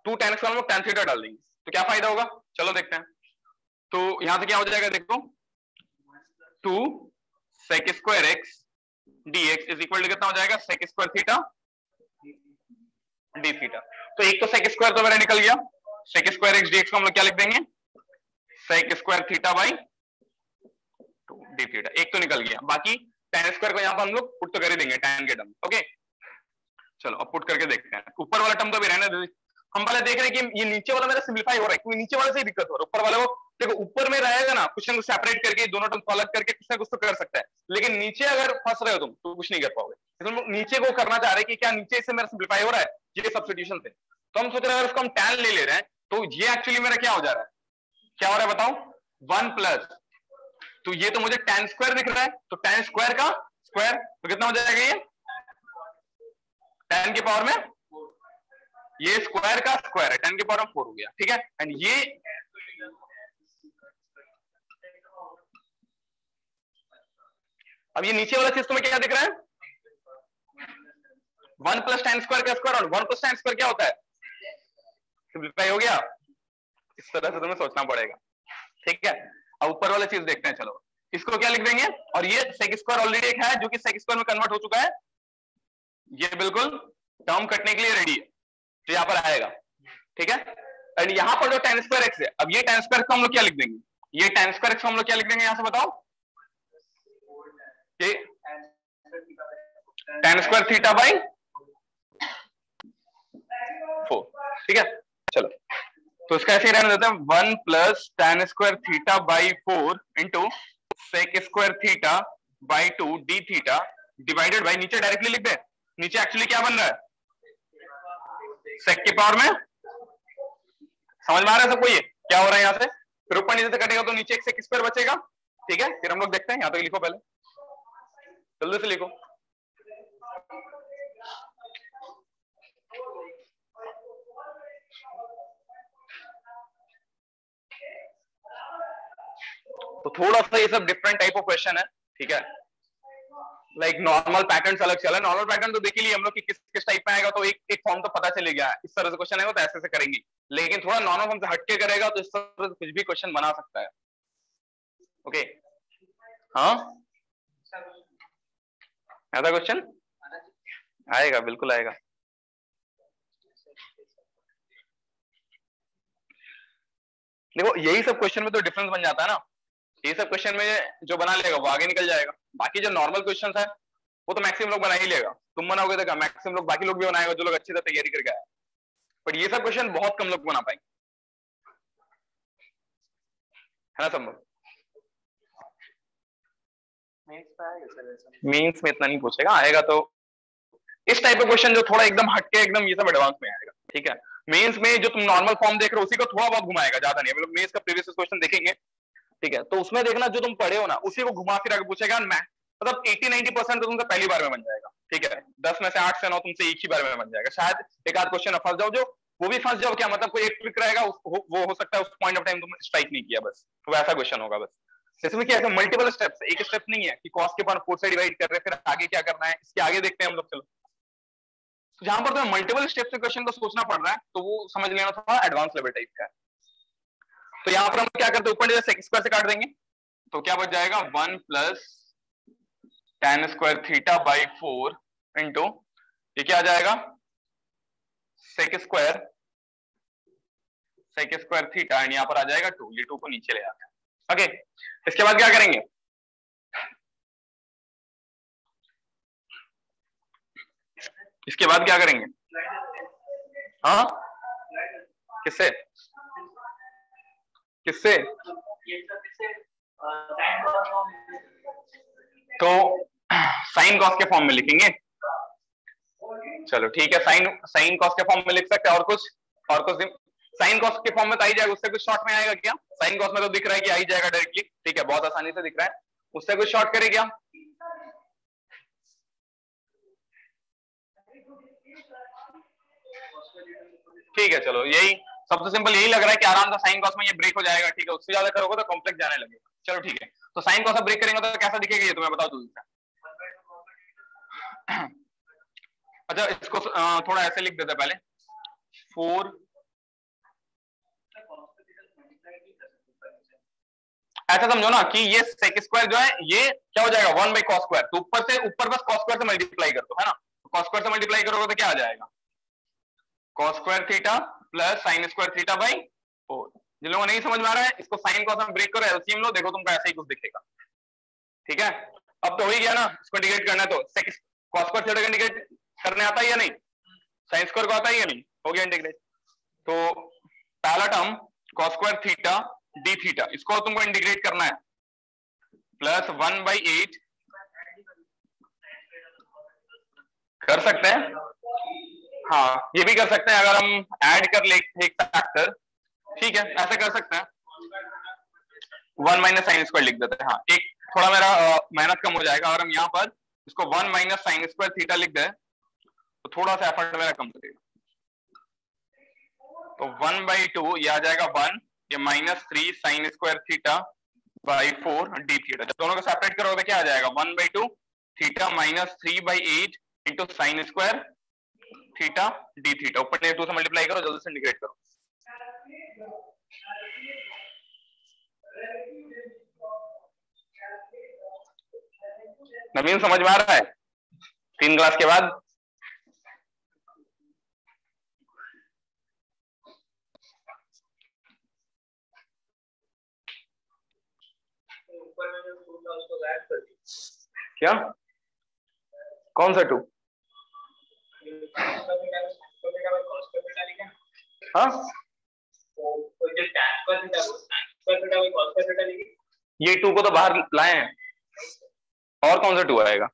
2 tan x को हम लोग tan थीटा डाल देंगे तो क्या फायदा होगा, चलो देखते हैं। तो यहां से क्या हो जाएगा, देखो 2 sec square x dx is equal to कितना हो जाएगा, sec square theta d theta. तो एक तो sec स्क्वायर तो मेरा निकल गया, sec स्क्वायर x dx को हम लोग क्या लिख देंगे, sec square theta by 2 d theta, एक तो निकल गया। बाकी tan स्क्वायर को यहाँ पर हम लोग पुट तो कर ही देंगे tan के टर्म। ओके, चलो अब पुट करके देखते हैं। ऊपर वाला टर्म तो भी रहने दे, हम पहले देख रहे हैं कि ये नीचे वाला मेरा सिंप्लीफाई हो रहा है, क्योंकि नीचे वाले से ही दिक्कत हो रहा है, ऊपर वाले को देखो ऊपर में रहेगा ना, कुछ ना कुछ सेपरेट करके दोनों टर्म को अलग करके कुछ ना कुछ तो कर सकता है, लेकिन नीचे अगर फंस रहे हो तुम तो कुछ नहीं कर पाओगे। तो नीचे को करना चाह रहे हैं कि क्या नीचे से मेरा सिंप्लीफाई हो रहा है ये सब्स्टिट्यूशन से, तो हम सोच रहे हैं अगर इसको हम tan ले रहे हैं तो ये एक्चुअली मेरा क्या हो जा रहा है, क्या हो रहा है बताओ, 1 प्लस, तो ये तो मुझे tan स्क्वायर दिख रहा है, तो tan स्क्वायर का स्क्वायर तो कितना हो जाएगा, ये tan की पावर में, ये स्क्वायर का स्क्वायर है, 10 की पावर में 4 हो गया, ठीक है। एंड ये अब ये नीचे वाला चीज तुम्हें क्या दिख रहा है, 1 प्लस tan स्क्वायर का स्क्वायर, और 1 प्लस tan स्क्वायर क्या होता है, सिंप्लीफाई हो गया। इस तरह से तुम्हें सोचना पड़ेगा, ठीक है। अब ऊपर वाला चीज देखते हैं, चलो इसको क्या लिख देंगे, और ये sec स्क्वायर ऑलरेडी एक है जो कि sec स्क्वायर में कन्वर्ट हो चुका है, ये बिल्कुल टर्म कटने के लिए रेडी है, तो यहां पर आएगा, ठीक है। एंड यहां पर जो tan स्क्वायर एक्स है, अब ये tan स्क्वायर को हम लोग क्या लिख देंगे, ये tan स्क्वायर एक्स को हम लोग क्या लिख देंगे, यहां से बताओ, कि tan स्क्वायर थीटा बाई 4, ठीक है। चलो तो इसका ऐसे ही रहने देते हैं, 1 plus tan square theta by 4 into sec square theta by 2 d theta divided by, नीचे डायरेक्टली लिख दे, नीचे एक्चुअली क्या बन रहा है, sec की पावर में, समझ में आ रहा है सबको ये क्या हो रहा है यहाँ से, फिर ऊपर नीचे से कटेगा तो नीचे एक sec स्क्वायर बचेगा, ठीक है। फिर हम लोग देखते हैं, यहाँ तक लिखो, पहले जल्दी से लिखो, तो थोड़ा सा ये सब डिफरेंट टाइप ऑफ क्वेश्चन है, ठीक है। लाइक नॉर्मल पैटर्न अलग चला, नॉर्मल पैटर्न तो देख ही लिया हम लोग कि किस किस टाइप में आएगा, तो एक फॉर्म तो पता चले गया, इस तरह से क्वेश्चन आएगा तो ऐसे से करेंगे, लेकिन थोड़ा नॉर्मल फॉर्म से हटके करेगा तो इस तरह से कुछ भी क्वेश्चन बना सकता है। ओके, हाँ ऐसा क्वेश्चन, आएगा, बिल्कुल आएगा। देखो यही सब क्वेश्चन में तो डिफरेंस बन जाता है ना, ये सब क्वेश्चन में जो बना लेगा वो आगे निकल जाएगा। बाकी जो नॉर्मल क्वेश्चन है वो तो मैक्सिमम लोग बना ही लेगा, तुम बनाओगे तो मैक्सिमम लोग, बाकी लोग भी बनाएगा जो लोग अच्छी तरह तैयारी करके आए, बट ये सब क्वेश्चन बहुत कम लोग बना पाएंगे, है ना संभव? मीन्स में इतना नहीं पूछेगा, आएगा तो इस टाइप का क्वेश्चन जो थोड़ा एकदम हटके एकदम ये सब एडवांस में आएगा, ठीक है। मेंस में जो तुम नॉर्मल फॉर्म देख रहे हो उसी को थोड़ा बहुत घुमाएगा, ज्यादा नहीं। मतलब मेंस का प्रीवियस क्वेश्चन देखेंगे, ठीक है, तो उसमें देखना जो तुम पढ़े हो ना उसी को घुमा फिर आगे पूछेगा। मतलब 80-90% तो तुमसे पहली बार में बन जाएगा, ठीक है। 10 में से 8 से 9 तुमसे एक ही बार में बन जाएगा। शायद एक आध क्वेश्चन फंस जाओ, जो वो भी फंस जाओ क्या मतलब, कोई एक ट्रिक रहेगा वो हो सकता है उस पॉइंट ऑफ टाइम तुमने स्ट्राइक नहीं किया, बस वैसा क्वेश्चन होगा। बस इसमें क्या है, मल्टीपल स्टेप्स, एक स्टेप नहीं है कि कॉस के पावर 4 से डिवाइड कर रहे हैं फिर आगे क्या करना है, इसके आगे देखते हैं हम लोग। चलो तो जहां पर तुम्हें मल्टीपल स्टेप से क्वेश्चन को सोचना पड़ रहा है तो वो समझ लेना थोड़ा एडवांस लेवल टाइप का है। तो यहाँ पर हम क्या करते हैं, ऊपर सेक स्क्वायर से काट देंगे तो क्या बच जाएगा 1 plus tan square theta by 4 into ये क्या आ जाएगा सेक स्क्वायर थीटा एंड यहाँ पर आ जाएगा 2, ये 2 को नीचे ले आते हैं। ओके, इसके बाद क्या करेंगे, इसके बाद क्या करेंगे, हाँ किससे किससे, तो साइन कॉस के फॉर्म में लिखेंगे। चलो ठीक है, साइन कॉस के फॉर्म में लिख सकते हैं। और कुछ साइन कॉस के फॉर्म में तो आ ही जाएगा, उससे कुछ शॉर्ट में आएगा क्या? साइन कॉस में तो दिख रहा है कि आ ही जाएगा डायरेक्टली, ठीक है, बहुत आसानी से दिख रहा है, उससे कुछ शॉर्ट करे क्या? ठीक है, चलो यही सबसे सिंपल यही लग रहा है कि आराम से साइन कॉस में ये ब्रेक हो जाएगा, ठीक है। उससे ज्यादा करोगे तो कॉम्प्लेक्स जाने लगेगा। चलो ठीक है, तो साइन कॉस ब्रेक करेंगे तो कैसा दिखेगा ये तुम्हें बताओ जल्दी से। अच्छा इसको थोड़ा ऐसे लिख देते पहले, 4 ऐसा समझो ना कि ये सेक स्क्वायर जो है ये क्या हो जाएगा 1 बाई कॉस स्क्वायर, तो ऊपर बस कॉस स्क्वायर से मल्टीप्लाई कर दो, है ना। कॉस स्क्वायर से मल्टीप्लाई करोगे तो क्या आ जाएगा cos square theta plus sine square theta by 4। जिन लोगों को नहीं समझ में आ रहा है इसको साइन कॉस में ब्रेक करो, एलसीएम लो, देखो तुमको ऐसा ही कुछ दिखेगा, ठीक है। अब तो हो ही गया ना, इसको इंटीग्रेट करना है तो कॉस स्क्वायर थीटा को इंटीग्रेट करने आता है या नहीं, साइन स्क्वायर को आता है या नहीं, हो गया इंटीग्रेट। तो पहला term cos square theta d theta, इसको तुमको इंटीग्रेट करना है प्लस 1/8 कर सकते हैं, हाँ ये भी कर सकते हैं अगर हम ऐड कर ले एक फैक्टर, ठीक है ऐसे कर सकते हैं। 1 माइनस साइन स्क्वायर लिख देते हैं, हाँ एक थोड़ा मेरा मेहनत कम हो जाएगा। अगर हम यहाँ पर इसको 1 माइनस साइन स्क्वायर थीटा लिख दें तो थोड़ा सा एफर्ट मेरा कम लगेगा। तो 1/2 ये आ जाएगा 1, ये -3 sine square theta by 4 D theta. जब दोनों को सेपरेट करोगे क्या आ जाएगा 1/2 theta minus 3/8 into sine square theta d theta, ऊपर 2 से मल्टीप्लाई करो, जल्दी से इंटीग्रेट करो। नवीन समझ में आ रहा है 3 क्लास के बाद? क्या कौन सा 2? हाँ ये 2 को तो बाहर लाए हैं, और कौन सा 2 आएगा?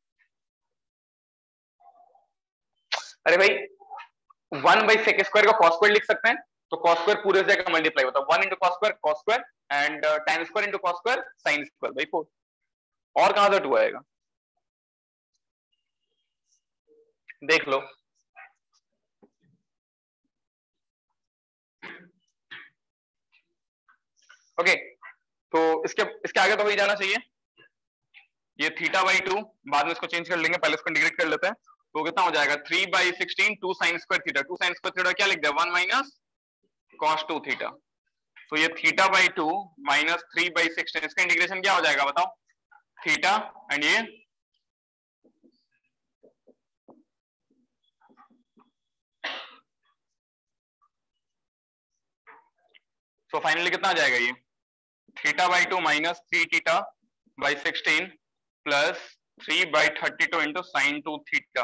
अरे भाई 1 बाई सेक स्क्वायर का कॉस स्क्वायर लिख सकते हैं, तो कॉस स्क्वायर पूरे से जगह मल्टीप्लाई होता है 1 into cos square and tan square into cos square sine square by 4। और कहां से 2 आएगा देख लो। ओके तो इसके आगे तो वही जाना चाहिए, ये θ/2 बाद में इसको चेंज कर लेंगे, पहले इसको इंटीग्रेट कर लेते हैं। तो कितना हो जाएगा 3/16 2 sine square theta, 2 sine square theta क्या लिख दिया 1 माइनस cos 2 थीटा। तो ये θ/2 माइनस 3/16, इसका इंटीग्रेशन क्या हो जाएगा बताओ, थीटा एंड ये सो फाइनली कितना आ जाएगा ये theta by 2 minus 3 theta by 16 plus 3 by 32 into sine 2 theta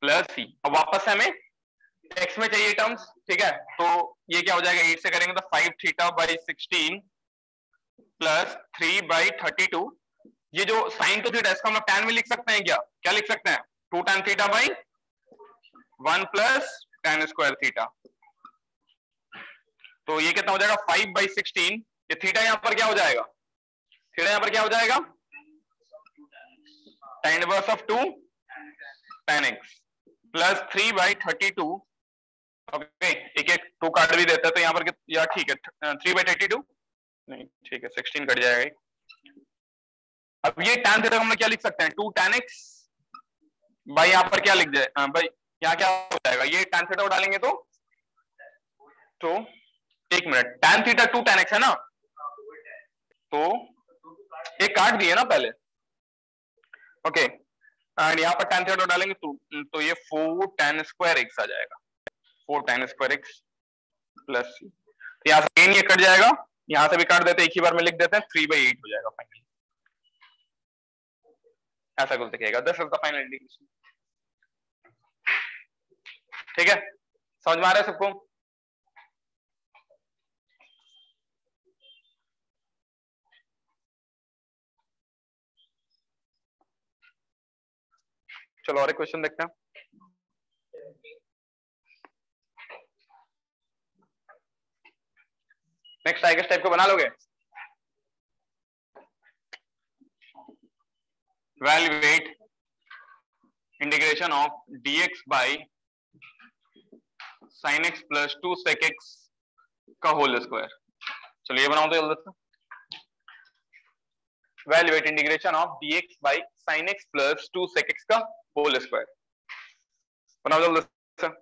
plus C. अब वापस से हमें एक्स में चाहिए टर्म्स, ठीक है, तो ये क्या हो जाएगा 8 से करेंगे तो 5 थीटा बाई 16 प्लस 3 बाई 32। ये जो साइन 2 थीटा इसको हम लोग tan में लिख सकते हैं क्या? क्या लिख सकते हैं? 2 tan थीटा by 1 plus tan square theta. तो ये कितना हो जाएगा 5 बाई 16। ये थीटा यहां पर क्या हो जाएगा? थीटा यहां पर क्या हो जाएगा? tan inverse of 2 tan x plus 3 by 32। Okay, एक एक 2 काट भी देता है तो यहां पर या ठीक है 3 बाई 32 नहीं, ठीक है 16 कट जाएगा। अब ये tan थीटा हम लोग क्या लिख सकते हैं 2 tan x भाई यहां पर क्या लिख जाए भाई यहाँ क्या हो जाएगा ये tan थीटा डालेंगे तो एक minute tan theta 2 tan x है ना, तो एक काट दिए ना पहले। ओके एंड यहाँ पर tan थीटा डालेंगे तो ये 4 tan स्क्वायर x आ जाएगा, 4 tan स्क्वायर x प्लस सी। तो यहाँ से ये कट जाएगा, यहां से भी काट देते हैं, एक ही बार में लिख देते हैं 3/8 हो जाएगा फाइनली। ऐसा कुछ दिखेगा। This is the final integration. ठीक है, समझ में आ रहा है सबको? चलो और एक क्वेश्चन देखते हैं। नेक्स्ट आएगा टाइप को बना लोगे? Evaluate integration of dx by sin x plus 2 sec x का होल स्क्वायर। चलो ये बनाओ तो जल्दी से। Evaluate integration of dx by sin x plus 2 sec x का होल स्क्वायर बनाओ जल्दी से।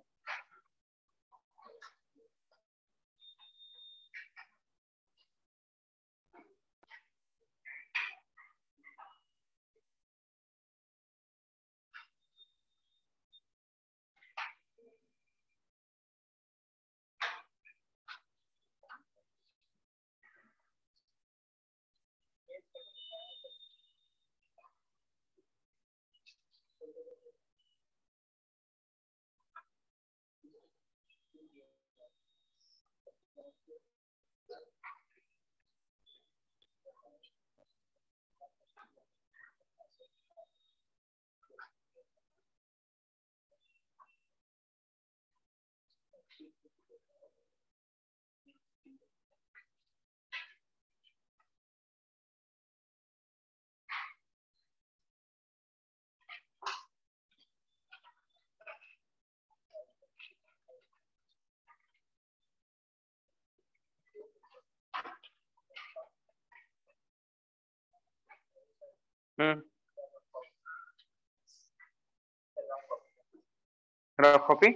रफ कॉपी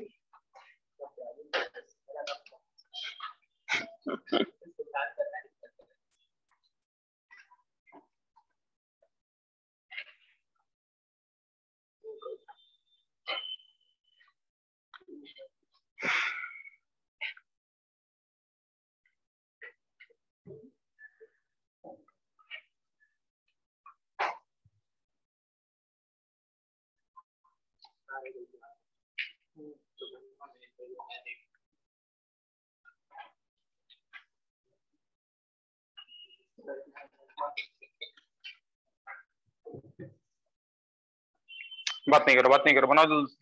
बात नहीं करो बनाओ जल्दी।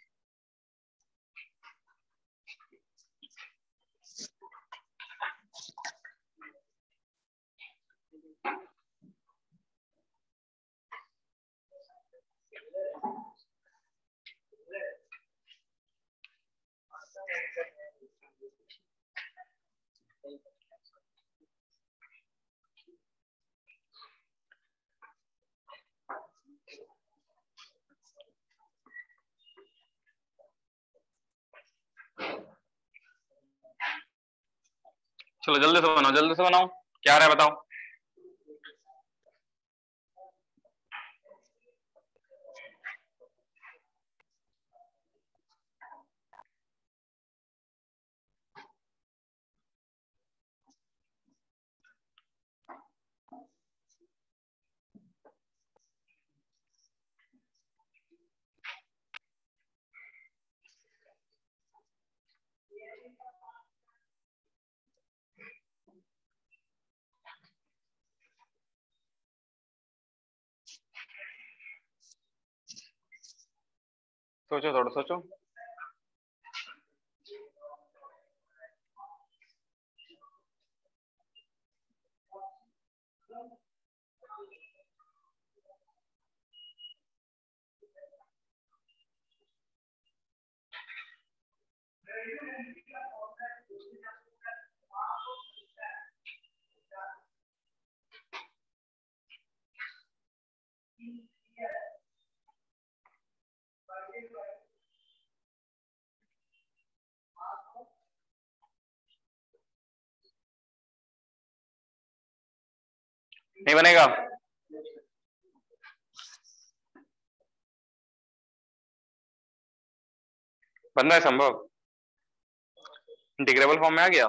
चलो जल्दी से बनाओ क्या रहा है बताओ। सोचो, थोड़ा सोचो। नहीं बनेगा? बन रहा है संभव? इंटीग्रेबल फॉर्म में आ गया?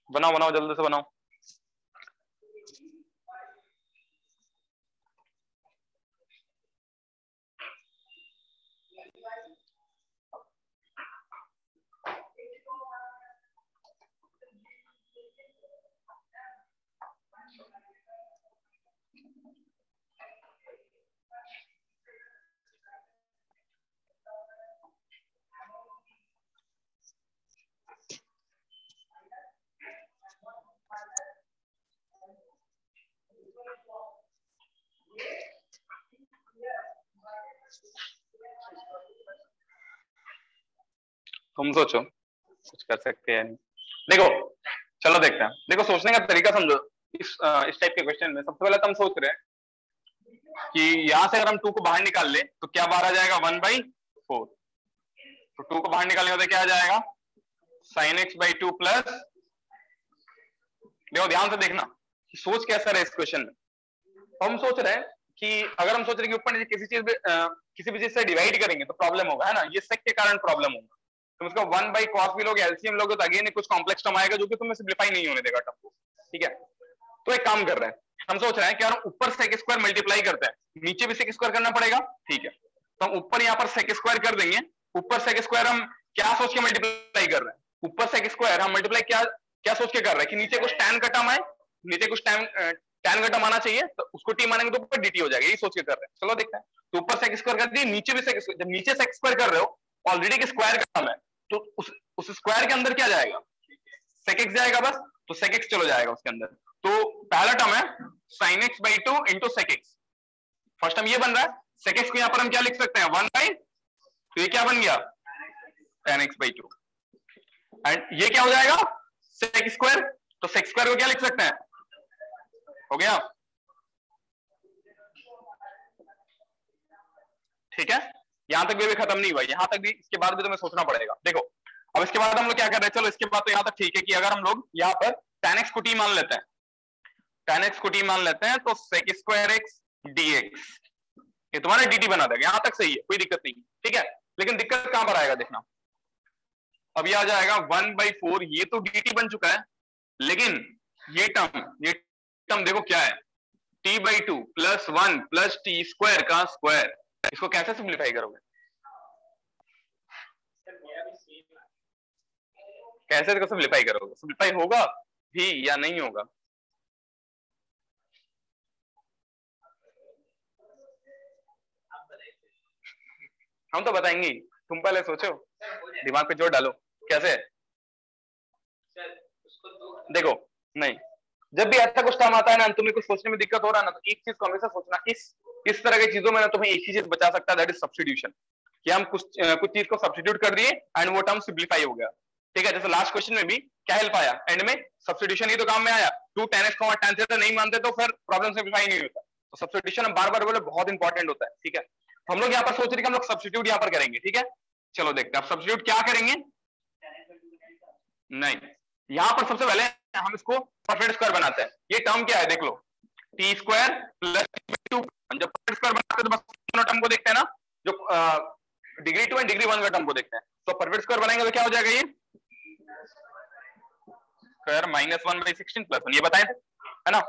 बनाओ बनाओ, जल्दी से बनाओ। तुम सोचो, कुछ कर सकते हैं। देखो, चलो देखते हैं। देखो, सोचने का तरीका समझो। इस टाइप के क्वेश्चन में सबसे पहले तो हम सोच रहे हैं कि यहां से अगर हम 2 को बाहर निकाल ले तो क्या बाहर आ जाएगा? 1/4। तो 2 को बाहर निकालने का क्या आ जाएगा? sin x/2 प्लस, देखो ध्यान से देखना सोच कैसा है इस क्वेश्चन में। तो हम सोच रहे हैं कि अगर हम सोच रहे हैं कि ऊपर नीचे किसी भी चीज से डिवाइड करेंगे तो प्रॉब्लम होगा, है ना? ये सेक के कारण प्रॉब्लम होगा। तुम इसका 1/cos भी लोगे, एलसीएम लोगे तो अगेन कुछ कॉम्प्लेक्स टर्म आएगा जो कि तुम्हें सिंप्लीफाई नहीं होने देगा टर्म को, ठीक है? तो एक काम कर रहे हैं, हम सोच रहे हैं कि यार ऊपर सेक स्क्वायर मल्टीप्लाई करते हैं, नीचे भी सेक स्क्वायर करना पड़ेगा, ठीक है? तो हम ऊपर यहाँ पर सेक स्क्वायर कर देंगे। ऊपर सेक स्क्वायर हम क्या सोच के मल्टीप्लाई कर रहे हैं? ऊपर सेक स्क्वायर हम मल्टीप्लाई क्या सोच के कर रहे हैं कि नीचे कुछ tan का टर्म आए, नीचे कुछ tan का टर्म आना चाहिए, तो उसको t मानेंगे तो ऊपर dt हो जाएगा, यही सोच के कर रहे हैं। चलो देखते हैं। तो ऊपर सेक स्क्वायर कर दिए, नीचे भी सेक, जब नीचे सेक स्क्वायर कर रहे हो ऑलरेडी के स्क्वायर का टर्म है, तो उस स्क्वायर के अंदर क्या जाएगा? sec x जाएगा बस, तो sec x चलो जाएगा उसके अंदर। तो पहला टर्म है sin x/2 into sec x। First term ये बन रहा है। sec x को यहां पर हम क्या लिख सकते हैं? 1/, तो ये क्या बन गया? tan x/2। एंड ये क्या हो जाएगा? sec square. तो sec स्क्वायर को क्या लिख सकते हैं? हो गया, ठीक है? यहां तक भी खत्म नहीं हुआ, यहां तक भी, इसके बाद भी तुम्हें सोचना पड़ेगा। देखो, अब इसके बाद हम लोग क्या कर रहे हैं? चलो इसके बाद तो यहां तक ठीक है कि अगर हम लोग यहाँ पर tan x को t मान लेते हैं, tan x को t मान लेते हैं, तो sec स्क्वायर x dx ये तुम्हारा dt बना देगा। यहां तक सही है, कोई दिक्कत नहीं, ठीक है? लेकिन दिक्कत कहां पर आएगा देखना। अब ये आ जाएगा 1/4, ये तो dt बन चुका है, लेकिन ये टर्म देखो क्या है? t/2 plus 1 plus T square का स्क्वायर। इसको कैसे सिंप्लीफाई करोगे? कैसे इसको सिंप्लीफाई करोगे? सिंप्लीफाई होगा भी या नहीं होगा? हम तो बताएंगे, तुम पहले सोचो, दिमाग पे जोर डालो। कैसे? देखो, नहीं, जब भी ऐसा कुछ काम आता है ना, तुम्हें कुछ सोचने में दिक्कत हो रहा है ना, तो एक चीज को हमेशा सोचना, इस तरह की चीजों में ना तुम्हें एक ही चीज बचा सकता है, दैट इज सब्स्टिट्यूशन। कि हम कुछ चीज को सब्स्टिट्यूट कर दिए एंड वो टर्म सिंप्लीफाई हो गया, ठीक है? जैसे लास्ट क्वेश्चन में भी क्या हेल्प आया? एंड में सब्स्टिट्यूशन ही तो काम में आया। 2 tan x, tan थीटा नहीं मानते तो फिर प्रॉब्लम सिंप्लीफाई नहीं होता। तो सब्स्टिट्यूशन हम बार बार बोले बहुत इंपॉर्टेंट होता है, ठीक है? हम लोग यहाँ पर सोच रहे हैं कि हम लोग सब्स्टिट्यूट यहाँ पर करेंगे, ठीक है? चलो देखते हैं अब सब्स्टिट्यूट क्या करेंगे। नहीं, यहां पर सबसे पहले हम इसको परफेक्ट स्क्वायर बनाते हैं। ये टर्म क्या है देख लो, टी स्क्वायर प्लस 2। जब परफेक्ट स्क्वायर बनाते हैं तो बस दोनों टर्म को देखते हैं ना, जो डिग्री 2 एंड डिग्री 1 का टर्म को देखते हैं। तो परफेक्ट स्क्वायर बनाएंगे तो क्या हो जाएगा? ये स्क्वायर माइनस 1/16 प्लस 1, ये बताए थे, है ना?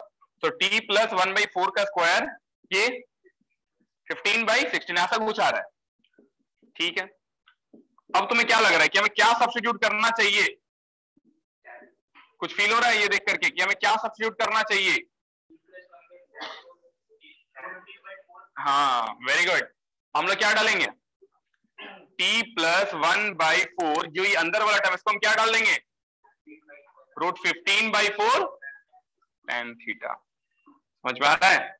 तो t प्लस 1/4 का स्क्वायर, ये 15/16 ऐसा कुछ आ रहा है, ठीक है? अब तुम्हें क्या लग रहा है कि हमें क्या सब्स्टिट्यूट करना चाहिए? कुछ फील हो रहा है ये देख करके कि हमें क्या सब्स्टिट्यूट करना चाहिए? हाँ वेरी गुड, हम लोग क्या डालेंगे? t प्लस 1/4, जो ये अंदर वाला टर्म इसको हम क्या डाल देंगे? √15/4 tan थीटा। समझ में आ रहा है?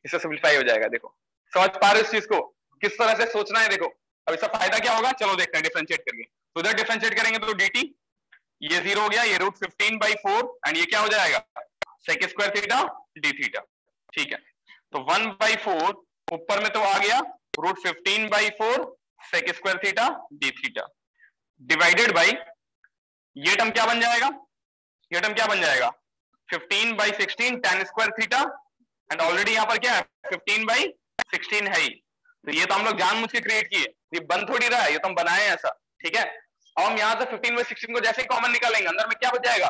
इससे सिंप्लीफाई हो जाएगा। देखो समझ पा रहे हो इस चीज को, किस तरह से सोचना है? देखो अब इसका फायदा क्या होगा, चलो देखते हैं डिफरेंशिएट करके। तो इधर डिफरेंशिएट करेंगे तो dt ये 0 हो गया, ये √15/4 एंड ये क्या हो जाएगा? sec square theta d theta. ठीक है, तो 1/4 ऊपर में तो आ गया √15/4 sec square theta d theta divided by ये टर्म क्या बन जाएगा? ये टर्म क्या बन जाएगा? 15/16 tan square theta and already यहाँ पर क्या है? 15/16 है ही, तो ये तो हम लोग जानबूझ के क्रिएट किए, ये बन थोड़ी रहा है, ये तो हम बनाए हैं ऐसा। ठीक है, अब हम यहाँ से 15/16 को जैसे ही कॉमन निकालेंगे अंदर में क्या बच जाएगा?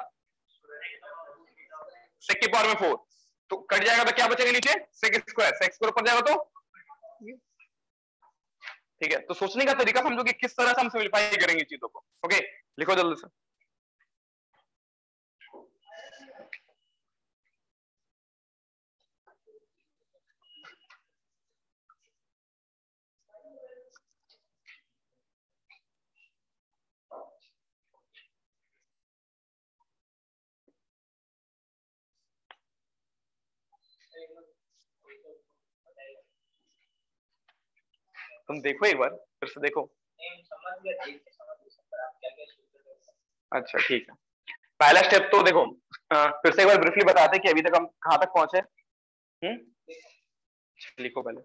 sec की पावर में 4, तो कट जाएगा तो क्या बचेगा नीचे? sec स्क्वायर ऊपर जाएगा तो। ठीक है, तो सोचने का तरीका समझो कि किस तरह से हम सिंप्लीफाई करेंगे चीजों को। ओके लिखो जल्दी से। तुम देखो एक बार फिर से देखो। अच्छा ठीक है, पहला स्टेप तो देखो फिर से एक बार ब्रीफली बताते कि अभी तक हम कहां तक पहुंचे। लिखो पहले।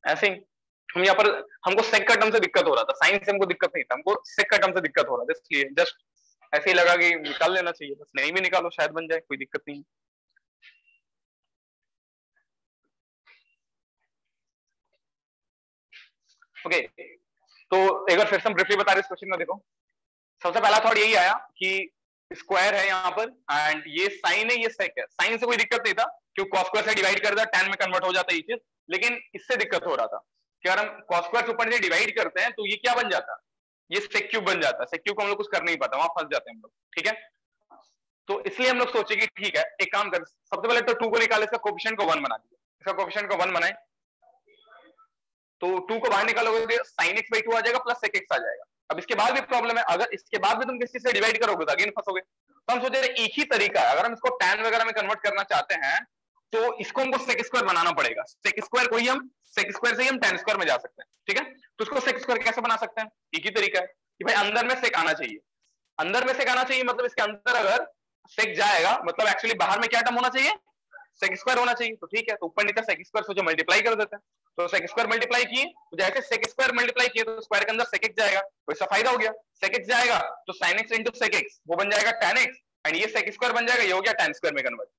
ऐसे ही हम यहाँ पर, हमको सेक का टर्म से दिक्कत हो रहा था, साइन से हमको दिक्कत नहीं था, हमको सेक का टर्म से दिक्कत हो रहा था, इसलिए जस्ट ऐसे ही लगा कि निकाल लेना चाहिए, बस नहीं भी निकालो शायद बन जाए, कोई दिक्कत नहीं। ओके तो एक बार फिर से हम ब्रीफली बता रहे इस क्वेश्चन में। देखो सबसे पहला थॉट यही आया कि स्क्वायर है यहाँ पर एंड ये साइन है, ये सेक है। साइन से कोई दिक्कत नहीं था क्योंकि कॉस स्क्वायर से डिवाइड कर दिया, tan में कन्वर्ट हो जाता है ये चीज, लेकिन इससे दिक्कत हो रहा था कि अगर हम कॉस स्क्वायर से ऊपर से डिवाइड करते हैं तो ये क्या बन जाता? ये सेक क्यूब बन जाता है। सेक क्यूब को हम लोग कुछ कर नहीं पाता, वहां फंस जाते हैं हम लोग। ठीक है, तो इसलिए हम लोग सोचे कि ठीक है एक काम कर, सबसे पहले तो 2 को निकाले, इसका कोएफिशिएंट को 1 बना दिया, इसका कोएफिशिएंट को 1 बनाए तो 2 को बाहर निकालोगे तो sin x/2 आ जाएगा प्लस sec x आ जाएगा। अब इसके बाद भी प्रॉब्लम है, अगर इसके बाद भी तुम किसी से डिवाइड करोगे तो अगेन फंसोगे। तो हम सोचे एक ही तरीका है, अगर हम इसको tan वगैरह में कन्वर्ट करना चाहते हैं तो इसको हमको sec स्क्वायर बनाना पड़ेगा। sec स्क्वायर को ही हम sec स्क्वायर से ही हम tan स्क्वायर में जा सकते हैं। ठीक है, तो इसको sec स्क्वायर कैसे बना सकते हैं? एक ही तरीका है कि भाई अंदर में sec आना चाहिए, अंदर में sec आना चाहिए, मतलब इसके अंदर अगर sec जाएगा मतलब एक्चुअली बाहर में क्या टर्म होना चाहिए? sec स्क्वायर होना चाहिए। तो ठीक है, तो ऊपर नीचे sec स्क्वायर सोचो मल्टीप्लाई कर देते हैं, तो sec स्क्वायर मल्टीप्लाई किए तो जैसे sec स्क्वायर मल्टीप्लाई किए तो स्क्वायर के अंदर sec x जाएगा, तो इसका फायदा हो गया। sec x जाएगा तो sin x into sec x वो बन जाएगा tan x एंड ये sec स्क्वायर बन जाएगा, ये हो गया tan स्क्वायर में कन्वर्ट।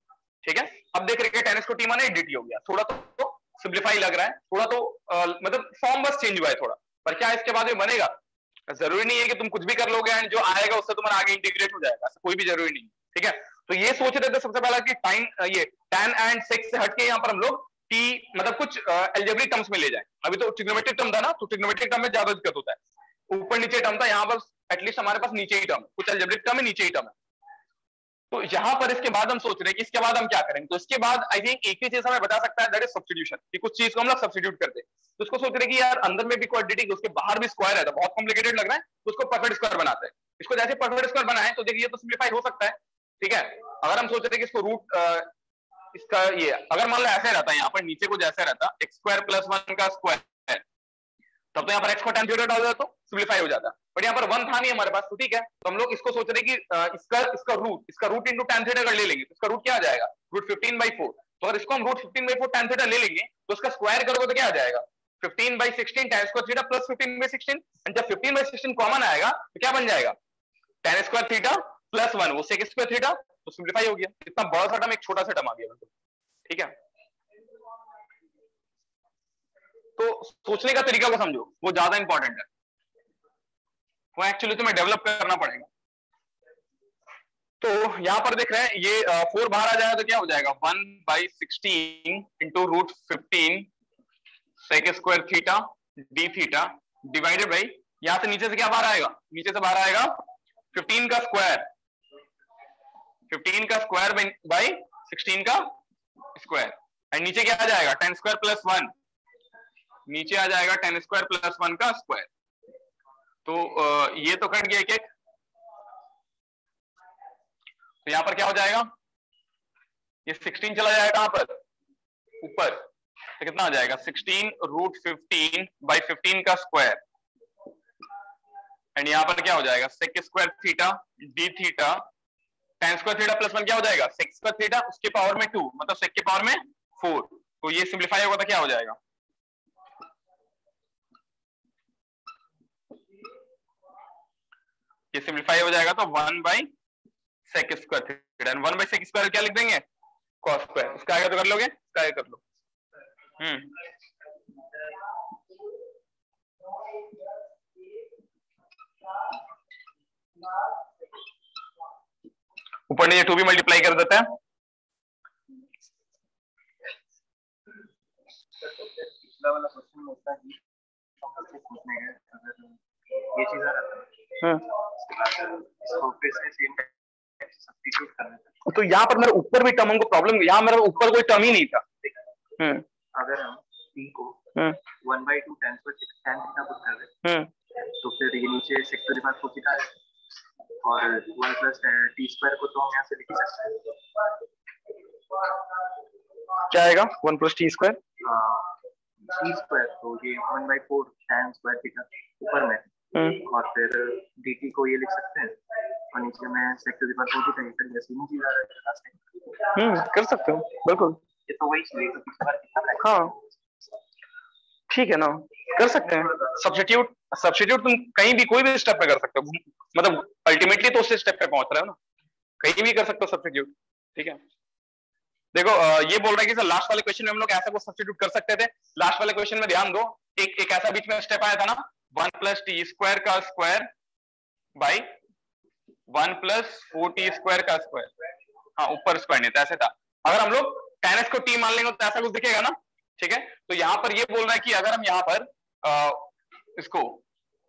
ठीक है, अब देख रहे हैं tan x को t माने dt हो गया। थोड़ा तो सिंप्लीफाई लग रहा है, थोड़ा तो मतलब फॉर्म बस चेंज हुआ है थोड़ा, पर क्या इसके बाद में बनेगा? जरूरी नहीं है कि तुम कुछ भी कर लोगे एंड जो आएगा उससे तुम्हारा आगे इंटीग्रेट हो जाएगा, कोई भी जरूरी नहीं। ठीक है, तो ये सोच रहे थे सबसे पहला कि टाइम ये tan एंड sec से हटके यहाँ पर हम लोग t मतलब कुछ अलजेब्रिक टर्म्स में ले जाए। अभी तो ट्रिग्नोमेट्रिक टर्म था ना, तो ट्रिग्नोमेट्रिक टर्म में ज्यादा दिक्कत होता है, ऊपर नीचे टर्म था, यहाँ पर एटलीस्ट हमारे पास नीचे ही टर्म, कुछ अलजेब्रिक टर्म है नीचे ही टर्म है। तो यहाँ पर इसके बाद हम सोच रहे हैं कि इसके बाद हम क्या करेंगे, तो इसके बाद आई थिंक एक ही चीज हमें बता सकता है, दैट इज सब्स्टिट्यूशन, कि कुछ चीज को हम लोग सब्स्टिट्यूट करते हैं। तो उसको सोच रहे कि यार अंदर में भी क्वाड्रेटिक, उसके बाहर भी स्क्वायर है, तो बहुत कॉम्प्लिकेटेड लग रहा है, तो उसको परफेक्ट स्क्वायर बनाते हैं। इसको जैसे परफेक्ट स्क्वायर बनाए तो देखिए तो सिंप्लीफाई हो सकता है। ठीक है, अगर हम सोच रहे कि इसको रूट इसका ये अगर मान लो ऐसे रहता है, यहाँ पर नीचे को जैसे रहता x² + 1 का स्क्वायर है, तब तो यहाँ पर x को tan थीटा डाल दो तो सिंप्लीफाई हो जाता, बट यहाँ पर 1 था नहीं हमारे पास, तो ठीक है, तो हम लोग इसको सोच रहे कि इसका रूट इंटू tan थीटा अगर ले लेंगे तो इसका रूट क्या आ जाएगा? √15/4। तो अगर इसको हम √15/4 tan थीटा ले लेंगे तो उसका स्क्वायर करोगे तो क्या आ जाएगा? 15/16 tan square theta plus 15/16, and जब 15/16 कॉमन आएगा तो क्या बन जाएगा? tan स्क्वायर थीटा प्लस 1 वो sec स्क्वायर थीटा, तो सिंप्लीफाई हो गया। इतना बड़ा सा टर्म एक छोटा सा टर्म आ गया। ठीक है, तो सोचने का तरीका को समझो, वो ज्यादा इंपॉर्टेंट है, वो एक्चुअली तुम्हें डेवलप करना पड़ेगा। तो यहां पर देख रहे हैं ये 4 बाहर आ जाएगा तो क्या हो जाएगा 1/16 into √15 sec square theta d theta divided by, यहां से नीचे से क्या बाहर आएगा, नीचे से बाहर आएगा 15 का स्क्वायर, 15 का स्क्वायर बाई 16 का स्क्वायर, एंड नीचे क्या आ जाएगा 10 स्क्वायर प्लस 1, नीचे आ जाएगा 10 स्क्वायर प्लस 1 का स्क्वायर। तो ये तो कट गया एक एक, तो यहां पर क्या हो जाएगा, ये 16 चला जाएगा कहां पर ऊपर, तो कितना आ जाएगा 16 √15 बाई 15 का स्क्वायर, एंड यहां पर क्या हो जाएगा sec square theta d theta 10 square theta plus 1 क्या हो जाएगा सेक स्क्वायर थीटा उसके पावर में 2 मतलब सेक के पावर में 4, तो ये सिंप्लीफाई होगा तो क्या हो जाएगा, ये सिंप्लीफाई हो जाएगा तो 1/sec square theta, and 1/sec square क्या लिख देंगे cos स्क्वायर, उसका आगे तो कर लोगे, उसका आगे कर लो। ऊपर नीचे 2 भी मल्टीप्लाई कर देते हैं, पिछला वाला क्वेश्चन होता है हम पूछने हैं अगर ये चीज आ रहा है इसको फिर से सेम सब्स्टिट्यूट करना है, तो यहाँ पर मेरे ऊपर भी टर्म हमको प्रॉब्लम, यहाँ मेरे ऊपर कोई टर्म ही नहीं था। अगर हम t को 1/2 tan थीटा पुट कर दें तो फिर ये नीचे sec to the power 4 theta है, और 1 प्लस t स्क्वायर को तो हम यहाँ से लिख ही सकते हैं, क्या आएगा 1 + t स्क्वायर, t स्क्वायर तो ये 1/4 tan स्क्वायर थीटा ऊपर में, और फिर dt को ये लिख सकते हैं, और नीचे में sec to the power 4 theta, फिर जैसे ही चीज आ रहा है कर सकते हो बिल्कुल, ये तो वही चीज है, तो पिछली बार कितना था, हाँ ठीक है ना, कर सकते हैं सब्स्टिट्यूट तुम कहीं भी कोई भी स्टेप पे कर सकते हो, मतलब अल्टीमेटली तो उस स्टेप पे पहुंच रहे हो ना, कहीं भी कर सकते हो सब्स्टिट्यूट। ठीक है, देखो ये बोल रहा है कि सर लास्ट वाले क्वेश्चन में हम लोग ऐसा कुछ सब्स्टिट्यूट कर सकते थे, लास्ट वाले क्वेश्चन में ध्यान दो, एक ऐसा बीच में स्टेप आया था ना 1 + t स्क्वायर का स्क्वायर बाई 1 + 4t स्क्वायर का स्क्वायर, हाँ ऊपर स्क्वायर नहीं था, ऐसे था। अगर हम लोग tan x को t मान लेंगे तो ऐसा कुछ दिखेगा ना, ठीक है। तो यहाँ पर ये बोल रहा है कि अगर हम यहाँ पर इसको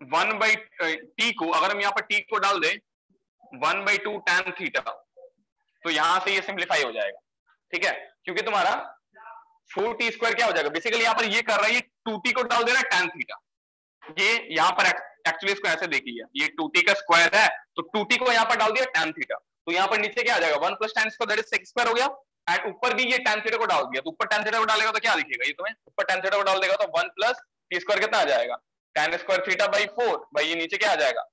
1/t को, अगर हम यहाँ पर t को डाल दें 1/2 tan थीटा, तो यहां से ये सिंप्लीफाई हो जाएगा, ठीक है, क्योंकि तुम्हारा 4t स्क्वायर क्या हो जाएगा, बेसिकली यहाँ पर ये कर रहा है, ये 2t को डाल दे रहा है tan थीटा, ये यहाँ पर एक्चुअली इसको ऐसे देखिए, ये 2t का स्क्वायर है तो 2t को यहाँ पर डाल दिया tan थीटा, तो यहाँ पर नीचे क्या आ जाएगा 1 + tan square that is sec square हो गया, एंड ऊपर भी ये tan थीटा को डाल दिया, तो ऊपर tan थीटा को डालेगा तो क्या दिखेगा, ये तुम्हें ऊपर tan थीटा को डाल देगा तो 1 + t स्क्वायर कितना आ जाएगा tan स्क्वायर थीटा बाई 4 भाई, ये नीचे क्या आ जाएगा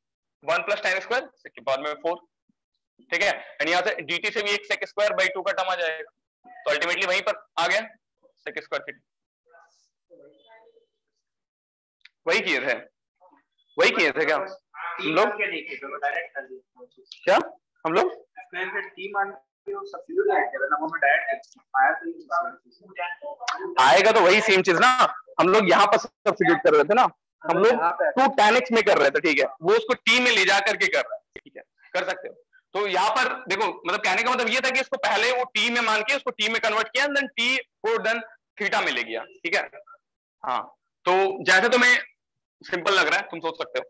1 + tan स्क्वायर sec के पावर में 4, ठीक है, एंड यहाँ से dt से भी एक sec स्क्वायर बाई 2 का टर्म आ जाएगा, तो अल्टीमेटली वहीं पर आ गया sec स्क्वायर थीटा, वही किए थे क्या हम लोग, क्या हम लोग आएगा तो वही सेम चीज ना, हम लोग यहाँ पर सब्स्टिट्यूट कर रहे थे ना, हम लोग 2 tan x में कर रहे थे, ठीक है, वो उसको t में ले जा करके कर रहा है, ठीक है, कर सकते हो। तो यहाँ पर देखो, मतलब कहने का मतलब ये था कि इसको पहले वो t में मान के उसको t में कन्वर्ट किया, देन t को देन थीटा में ले गया, ठीक है, हाँ, तो जैसे तुम्हें सिंपल लग रहा है तुम सोच सकते हो,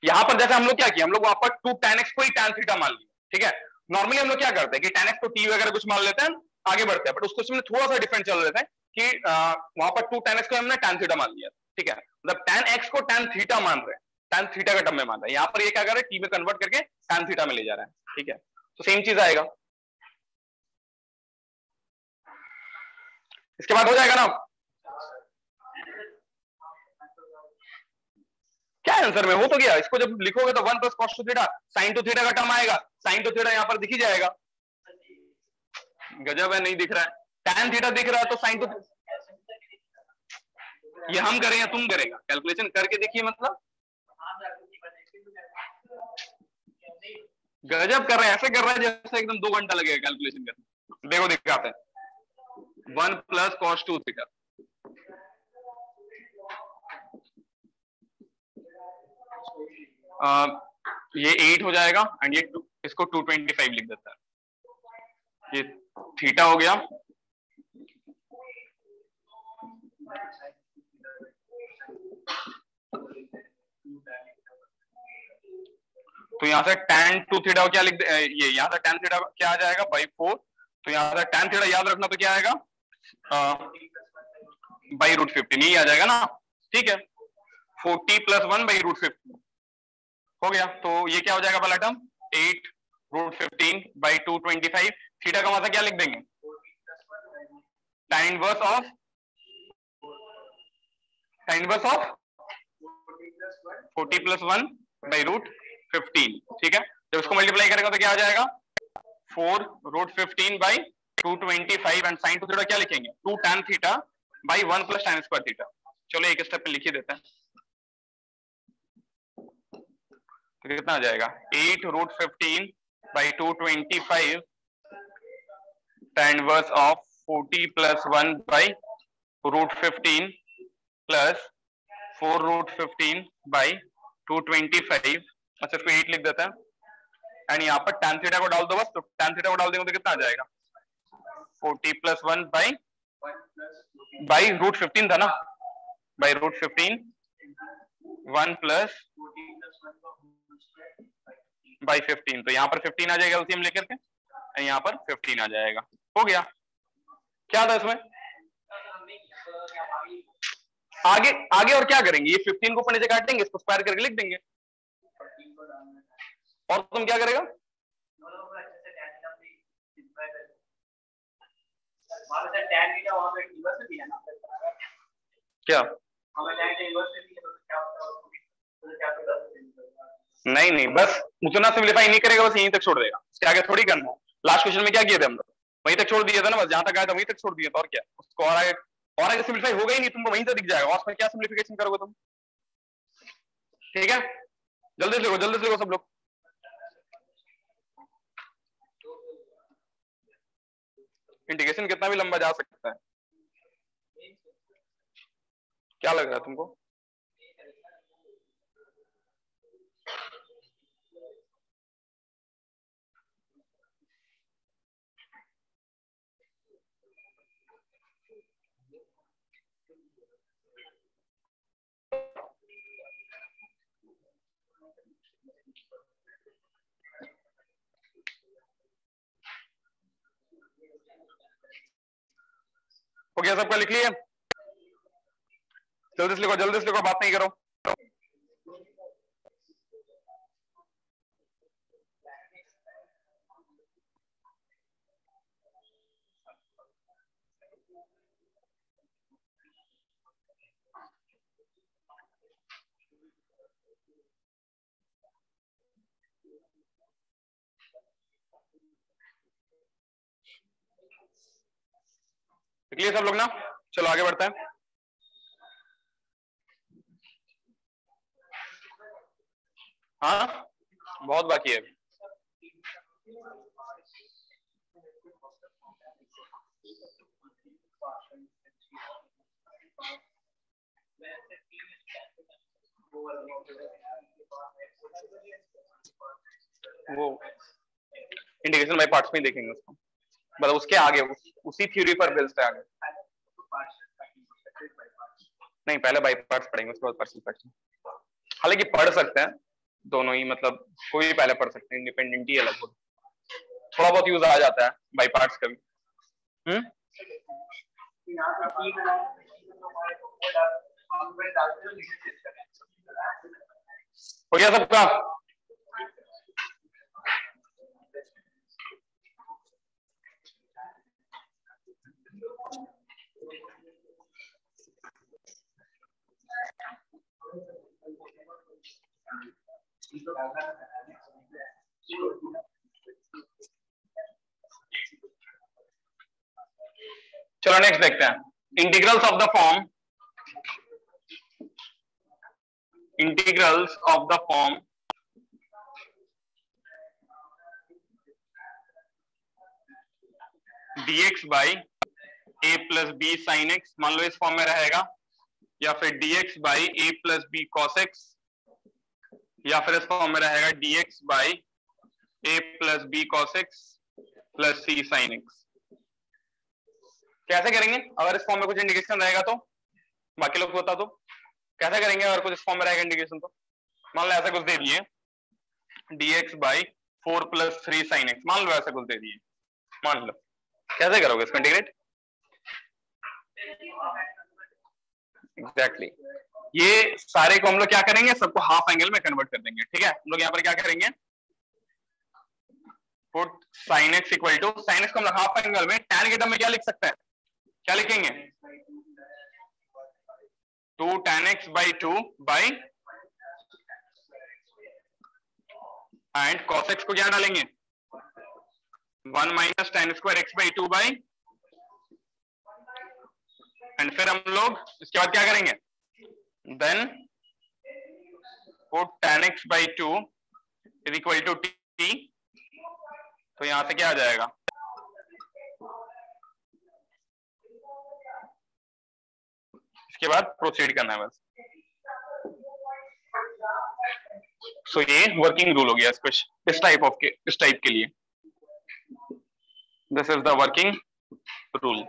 यहाँ पर जैसे हम लोग क्या किया, हम लोग वहां पर 2 tan x को ही tan थीटा मान लिया, ठीक है। नॉर्मली हम लोग क्या करते हैं कि tan x को t वगैरह कुछ मान लेते हैं, आगे बढ़ते हैं, बट उसको इसमें थोड़ा सा डिफरेंट चल रहा है कि वहां पर 2 tan x को हमने tan थीटा मान लिया, ठीक है, मतलब tan x को tan थीटा मान रहे हैं, tan थीटा का टर्म में मान रहे हैं, यहाँ पर ये क्या कर रहे हैं t में कन्वर्ट करके tan थीटा में ले जा रहा है, ठीक है, तो सेम चीज आएगा। इसके बाद हो जाएगा ना, क्या आंसर में हो तो गया, इसको जब लिखोगे तो 1 + cos 2 थीटा sin 2 थीटा का टर्म आएगा, sin 2 थीटा यहाँ पर दिख ही जाएगा, गजब है, नहीं दिख रहा है, tan थीटा दिख रहा है तो sin 2, ये हम करें या तुम करेगा, कैलकुलेशन करके देखिए, मतलब गजब कर रहे हैं, ऐसे कर रहे हैं जैसे एकदम 2 घंटा लगेगा कैलकुलेशन करने, देखो दिखाते हैं, 1 प्लस cos 2 थीटा। ये 8 हो जाएगा एंड ये इसको 225 लिख देता है। ये थीटा हो गया। तो यहां से tan 2 थीटा क्या लिख ये यहां से tan थीटा क्या आ जाएगा बाई 4। तो यहां से tan थीटा याद रखना, तो क्या आएगा बाई रूट 15 ही आ जाएगा ना। ठीक है, 40 प्लस 1 बाई रूट 15 हो गया। तो ये क्या हो जाएगा पहला टर्म 8 रूट 15 बाई 225। थीटा का मतलब क्या लिख देंगे tan inverse of 40 plus 1 by root 15। ठीक है, जब इसको मल्टीप्लाई करेगा तो क्या आ जाएगा 4 root 15 by 225 and sine 2 theta क्या लिखेंगे 2 tan थीटा by 1 plus tan square theta. चलो एक स्टेप पे लिख ही देते हैं। तो कितना आ जाएगा 8 root 15 by 225 tan inverse of 40 plus 1 by root 15 plus 4 root 15 by 225। अच्छा इसको 8 लिख देता है एंड यहाँ पर tan थीटा को डाल दो बस। तो tan थीटा को डाल देंगे तो कितना आ जाएगा 40 प्लस 1 बाई रूट 15 था ना, बाई रूट 15 1 प्लस बाई 15। तो यहाँ पर 15 आ जाएगा एलसीएम लेकर के, यहाँ पर 15 आ जाएगा। हो गया। क्या था इसमें आगे आगे और क्या करेंगे, ये 15 को ऊपर नीचे काटेंगे, इसको स्क्वायर करके लिख देंगे। और तुम क्या करेगा क्या नहीं नहीं बस उतना सिंप्लीफाई नहीं करेगा, बस यहीं तक छोड़ देगा, इसके आगे थोड़ी करना है। लास्ट क्वेश्चन में क्या किए थे हम लोग वहीं तक छोड़ दिए थे ना, बस जहां तक आया था वहीं तक छोड़ दिया था। और क्या उसको और आगे सिंप्लीफाई होगा ही नहीं, तुमको वहीं से दिख जाएगा। और उसमें क्या सिंप्लीफिकेशन करोगे तुम। ठीक है, जल्दी से लिखो सब लोग। इंटीग्रेशन कितना भी लंबा जा सकता है। क्या लग रहा है तुमको हो गया सबका लिख लिया। जल्दी से लिखो बात नहीं करो। लिख लिए सब लोग ना, चलो आगे बढ़ते हैं। हाँ बहुत बाकी है। वो इंटीग्रेशन बाय पार्ट्स में देखेंगे उसको, मतलब उसके आगे उसी थ्योरी पर बेस्ड है आगे। नहीं पहले बाय पार्ट्स पढ़ेंगे उसके बाद पार्शियल फ्रैक्शन। हालांकि पढ़ सकते हैं दोनों ही, मतलब कोई भी पहले पढ़ सकते हैं, इंडिपेंडेंट ही है लगभग। थोड़ा बहुत यूज आ जाता है बाय पार्ट्स का भी। हो गया सबका। चलो नेक्स्ट देखते हैं। Integrals of the form dx by a plus b sine x, मान लो इस फॉर्म में रहेगा, या फिर dx by a plus b cos x, या फिर इस फॉर्म में रहेगा dx by a plus b cos x plus c sine x. कैसे करेंगे अगर इस फॉर्म में कुछ इंडिकेशन रहेगा तो? बाकी लोग बता दो कैसे करेंगे अगर कुछ इस फॉर्म में रहेगा इंडिकेशन तो? मान लो ऐसा कुछ दे दिए dx by 4 plus 3 sign x, मान लो ऐसा कुछ दे दिए, मान लो, कैसे करोगे इसको इंटीग्रेट? एग्जैक्टली ये सारे को हम लोग क्या करेंगे, सबको हाफ एंगल में कन्वर्ट कर देंगे। ठीक है, हम लोग यहाँ पर क्या करेंगे, put sine x equal to, sine x को हम लोग हाफ एंगल में tan के टर्म में क्या लिख सकते हैं, क्या लिखेंगे, 2 tan x by 2 by, and cos x को क्या डालेंगे, 1 minus tan square x by 2 by, and फिर हम लोग इसके बाद क्या करेंगे, then put tan x by 2 is equal to t, तो यहां से क्या आ जाएगा, इसके बाद प्रोसीड करना है बस। सो ये वर्किंग रूल हो गया इस टाइप के लिए, this is the working rule.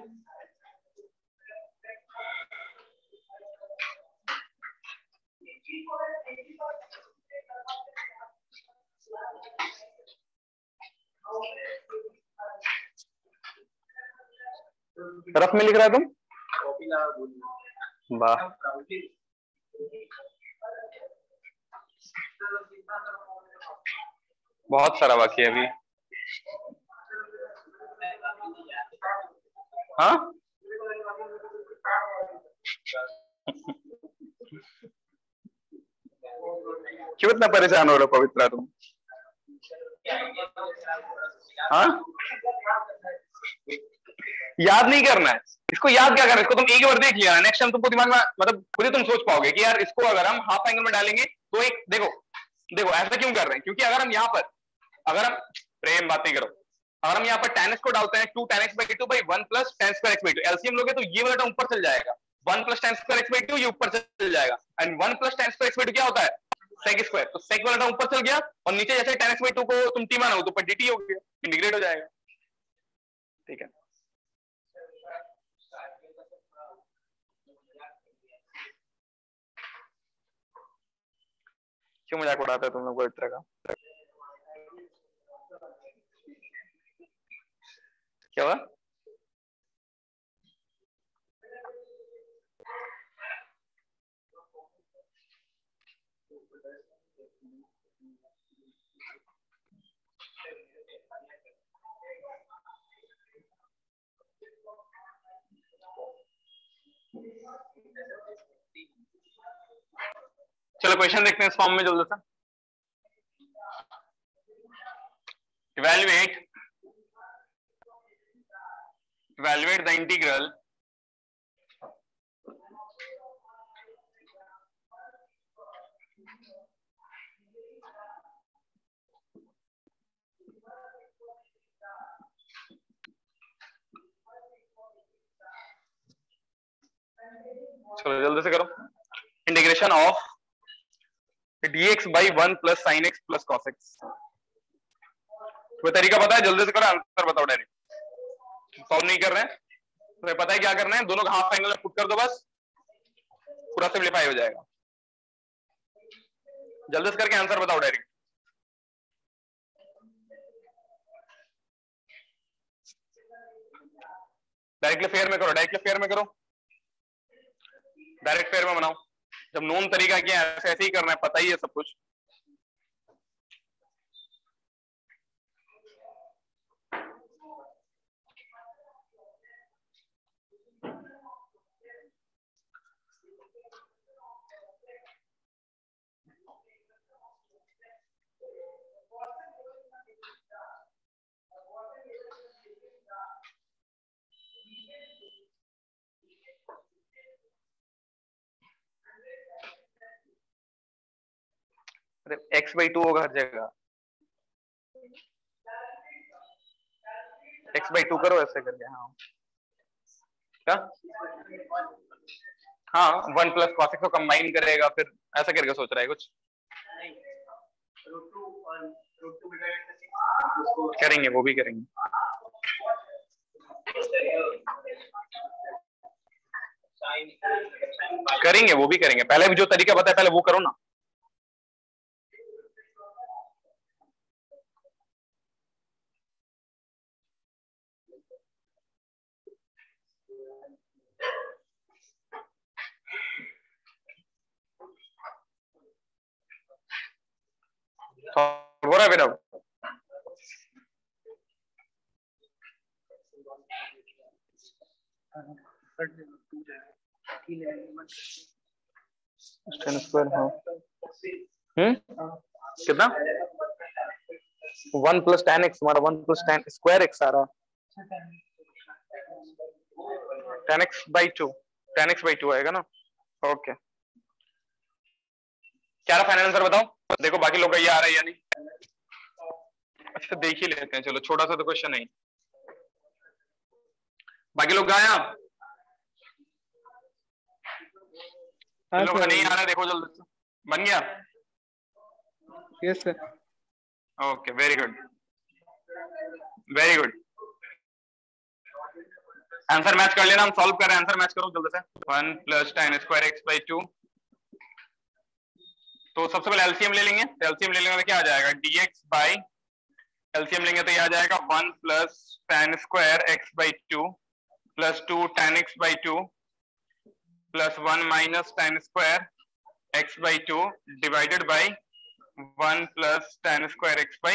Rough में लिख रहा है तुम? वाह, बहुत सारा बाकी है अभी। हाँ क्यों इतना परेशान हो रहे हो पवित्रा तुम? हाँ याद नहीं करना है इसको, याद क्या करना है इसको, तुम एक बार देख लिया, नेक्स्ट टाइम तुमको दिमाग में मतलब खुद ही तुम सोच पाओगे कि यार इसको अगर हम हाफ एंगल में डालेंगे तो एक देखो ऐसा क्यों कर रहे हैं, क्योंकि अगर हम यहाँ पर प्रेम बात नहीं करो, अगर हम यहाँ पर tan x को डालते हैं 2 tan x by 2 by 1 plus tan square x by 2, LCM लोगे तो ये वाला टर्म ऊपर चल जाएगा, 1 plus tan square x by 2 ये ऊपर चल जाएगा, and 1 plus tan square x by 2 क्या होता है, sec स्क्वायर, तो sec वाला टर्म ऊपर चल गया, और नीचे जैसे tan x by 2 को तुम t मानो तो पर dt हो गया, इंटीग्रेट हो जाएगा। ठीक है, क्यों मजाक उड़ाते हो तुम लोग इस तरह का? क्या हुआ? चलो क्वेश्चन देखते हैं इस फॉर्म में जल्दी से। इवैल्यूएट द इंटीग्रल चलो जल्दी से करो, integration of dx by 1 plus sin x plus cos x। तुम्हें तरीका पता है, जल्दी से करो, आंसर बताओ डायरेक्ट, सॉल्व नहीं कर रहे हैं, तुम्हें पता है क्या करना है, दोनों का हाफ एंगल में पुट कर दो बस, पूरा सिंपलीफाई हो जाएगा। जल्दी से करके आंसर बताओ डायरेक्ट। डायरेक्टली फेयर में करो, डायरेक्टली फेयर में करो, डायरेक्ट फेयर में बनाओ, जब नोन तरीका किया है ऐसे ही करना है, पता ही है सब कुछ। x by 2 होगा हर जगह, x by 2 करो ऐसे करके। हाँ क्या? हाँ 1 प्लस cos x को कंबाइन करेगा, फिर ऐसा करके सोच रहा है कुछ। करेंगे, वो भी करेंगे। करेंगे, वो भी करेंगे। पहले भी जो तरीका बताया पहले वो करो ना। हो रहा है फिर अब? tan स्क्वायर, हाँ कितना? 1 प्लस tan x, हमारा 1 प्लस tan स्क्वायर x आ रहा, tan x by 2 आएगा ना। ओके, क्या रहा फाइनल आंसर बताओ? देखो बाकी लोग का ये आ रहा है या नहीं। अच्छा देख ही लेते हैं, चलो छोटा सा तो क्वेश्चन नहीं। बाकी लोग गए आप? हाँ लोग का सर। नहीं आ रहा है, देखो जल्दी से। बन गया? Yes sir. Okay, very good very good. Answer match कर लेना, हम सॉल्व कर रहे हैं। आंसर मैच करो जल्दी से। 1 plus tan square x by 2। तो सबसे पहले एलसीएम ले लेंगे, तो एलसीएम ले लेंगे तो क्या आ जाएगा? dx बाई, एलसीएम लेंगे तो ये आ जाएगा 1 plus tan square x by 2 plus 2 tan x by 2 plus 1 minus tan square x by 2 divided by 1 plus tan square x by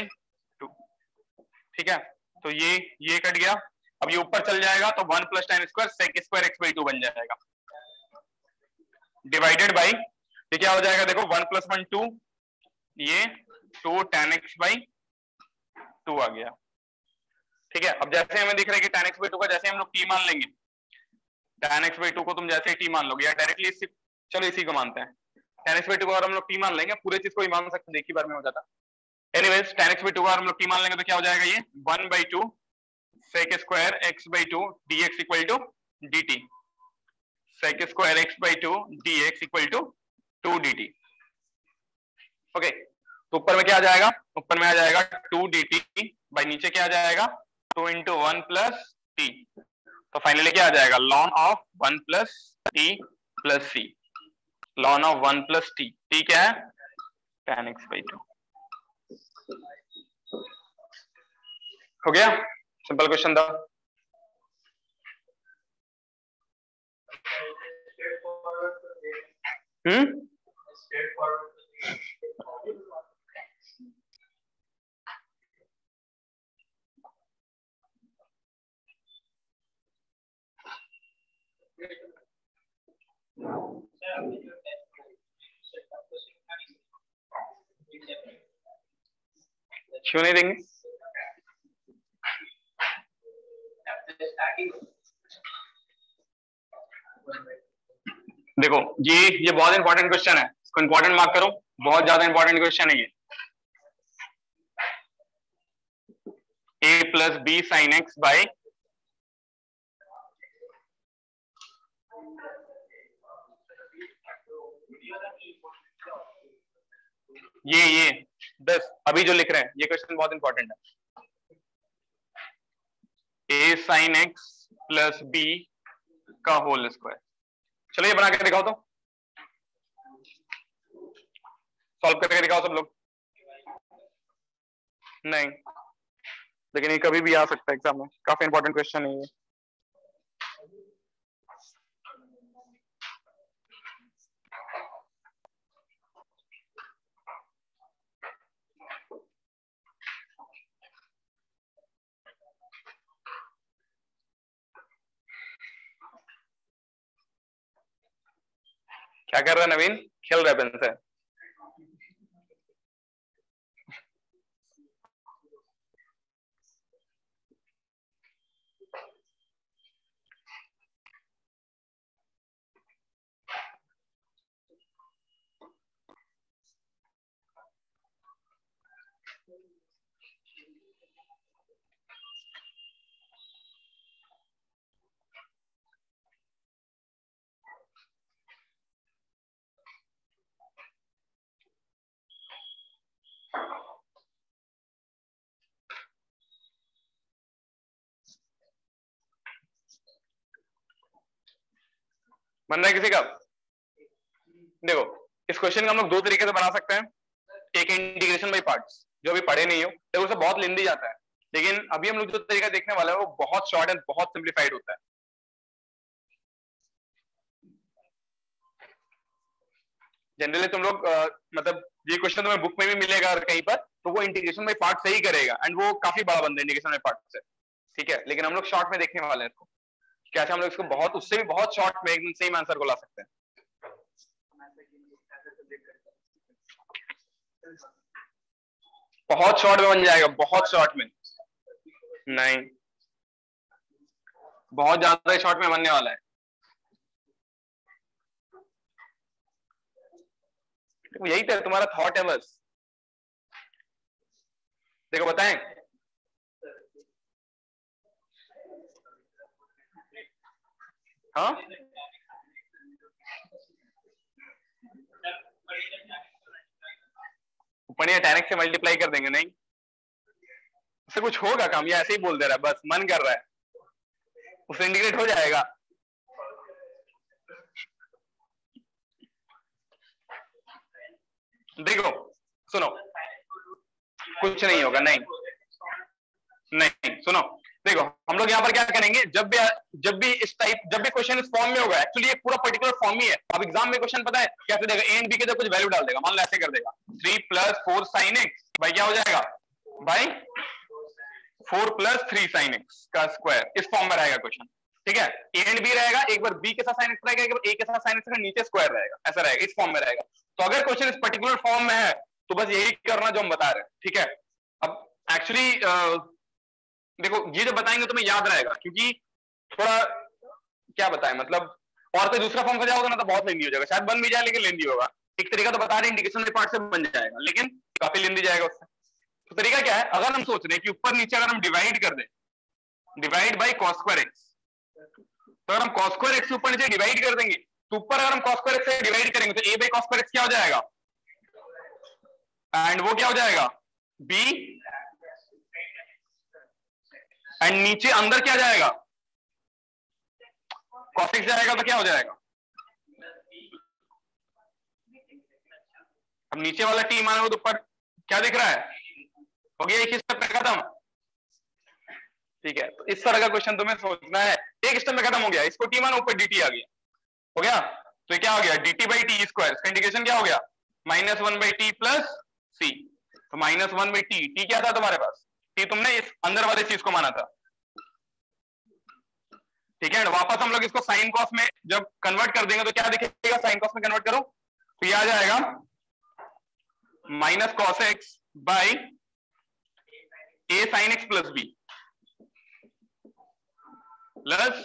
2। ठीक है, तो ये कट गया। अब ये ऊपर चल जाएगा तो 1 plus tan square sec square x by 2 बन जाएगा, डिवाइडेड बाई, ये क्या हो जाएगा? देखो 1 प्लस 1 2, ये 2 tan x by 2 आ गया। ठीक है, अब जैसे हमें दिख रहा है कि tan x by 2 का जैसे हम लोग t मान लेंगे, tan x by 2 को तुम जैसे t मान लोगे या डायरेक्टली चलो इसी को मानते हैं। tan x by 2 को अगर हम लोग t मान लेंगे, पूरे चीज को ही मान सकते हैं, एक ही बार में हो जाता। एनीवेज tan x by 2 को अगर हम लोग t मान लेंगे तो क्या हो जाएगा? ये 1 by 2 sec square x by 2 dx equal to dt, sec square x by 2 dx equal to 2 dt। Okay, तो ऊपर में क्या आ जाएगा? ऊपर में आ जाएगा 2 dt बाई नीचे क्या आ जाएगा? 2 इंटू 1 प्लस t। तो फाइनली क्या आ जाएगा? ln of 1 plus t plus c, ln of 1 plus t। t क्या है? tan x by 2। हो गया, सिंपल क्वेश्चन था। क्यों नहीं देंगे? देखो ये बहुत इंपॉर्टेंट क्वेश्चन है, इसको इंपॉर्टेंट मार्क करो, बहुत ज्यादा इंपॉर्टेंट क्वेश्चन है ये। a plus b sine x by, ये 10 अभी जो लिख रहे हैं ये क्वेश्चन बहुत इंपॉर्टेंट है। a sine x plus b का होल स्क्वायर। चलो ये बना के दिखाओ, तो सॉल्व करके दिखाओ सब लोग। नहीं, लेकिन ये कभी भी आ सकता है एग्जाम में, काफी इंपॉर्टेंट क्वेश्चन है ये। क्या कर रहा है नवीन? खेल रहा है पेन से। बन रहा है किसी का? देखो इस क्वेश्चन को हम लोग दो तरीके से बना सकते हैं, एक इंटीग्रेशन बाय पार्ट्स, जो अभी पढ़े नहीं हो तो उससे बहुत लेंदी जाता है, लेकिन अभी हम लोग जो तरीका देखने वाला है वो बहुत शॉर्ट एंड बहुत सिंप्लीफाइड होता है। जनरली तुम लोग मतलब ये क्वेश्चन तुम्हें बुक में भी मिलेगा और कहीं पर, तो वो इंटीग्रेशन बाय पार्ट से ही करेगा एंड वो काफी बड़ा बन है इंटीग्रेशन बाय पार्ट से, ठीक है। लेकिन हम लोग शॉर्ट में देखने वाले हैं इसको, कैसे हम लोग इसको बहुत उससे भी बहुत शॉर्ट में एकदम सेम आंसर को ला सकते हैं। बहुत शॉर्ट में बन जाएगा, बहुत शॉर्ट में नहीं, बहुत ज्यादा शॉर्ट में बनने वाला है। यही तो तुम्हारा थॉट है बस। देखो बताएं, हाँ ऊपर या tan x से मल्टीप्लाई कर देंगे, नहीं उससे कुछ होगा काम, या ऐसे ही बोल दे रहा है बस मन कर रहा है, उससे इंटीग्रेट हो जाएगा। देखो सुनो, कुछ नहीं होगा, नहीं नहीं सुनो, देखो हम लोग यहाँ पर क्या करेंगे, जब भी इस टाइप, जब भी क्वेश्चन इस फॉर्म में होगा, एक्चुअली एक पूरा पर्टिकुलर फॉर्म ही है। अब एग्जाम में क्वेश्चन पता है कैसे देगा, ए एंड बी के जब कुछ वैल्यू डाल देगा, मान लो ऐसे कर देगा 3 + 4 sin x, भाई क्या हो जाएगा भाई 4 + 3 sin x का स्क्वायर, इस फॉर्म में रहेगा क्वेश्चन, ठीक है। ए एंड बी रहेगा, एक बार बी के साथ sin x रहेगा, एक बार ए के साथ sin x का नीचे स्क्वायर रहेगा, ऐसा रहेगा, इस फॉर्म में रहेगा। तो अगर क्वेश्चन इस पर्टिकुलर फॉर्म में है तो बस यही करना जो हम बता रहे हैं, ठीक है। अब एक्चुअली देखो ये जो बताएंगे तुम्हें याद रहेगा, क्योंकि थोड़ा क्या बताएं मतलब, और कोई दूसरा फॉर्म से जाओगे ना तो बहुत लेंदी हो जाएगा, शायद बन भी जाए लेकिन लेंदी होगा। एक तरीका तो बता रहे हैं इंटीग्रेशन पार्ट से बन जाएगा, लेकिन काफी लेंदी जाएगा उससे। तो तरीका क्या है, अगर हम सोच रहे हैं कि ऊपर नीचे अगर हम डिवाइड कर दें, divide by cos square x, तो अगर हम cos स्क्वायर x ऊपर नीचे डिवाइड कर देंगे तो ऊपर अगर हम cos स्क्वायर x से डिवाइड करेंगे तो a by cos square x क्या हो जाएगा, एंड वो क्या हो जाएगा b, एंड नीचे अंदर क्या जाएगा cos x जाएगा, तो क्या हो जाएगा, अब नीचे वाला t मानो तो ऊपर क्या दिख रहा है, हो गया एक ही स्टेप में खत्म, ठीक है। तो इस तरह का क्वेश्चन तुम्हें सोचना है, एक स्टेप में खत्म हो गया, इसको t मानो ऊपर dt आ गया, हो गया, तो ये क्या हो गया dt बाई टी स्क्वायर, इसका इंटीग्रेशन क्या हो गया -1/t + c, तो -1/t, t क्या था तुम्हारे पास, t तुमने इस अंदर वाले चीज को माना था, ठीक है। वापस हम लोग इसको साइन कॉस में जब कन्वर्ट कर देंगे तो क्या दिखेगा, साइन कॉस में कन्वर्ट करो तो ये आ जाएगा -cos x by a sin x + b plus,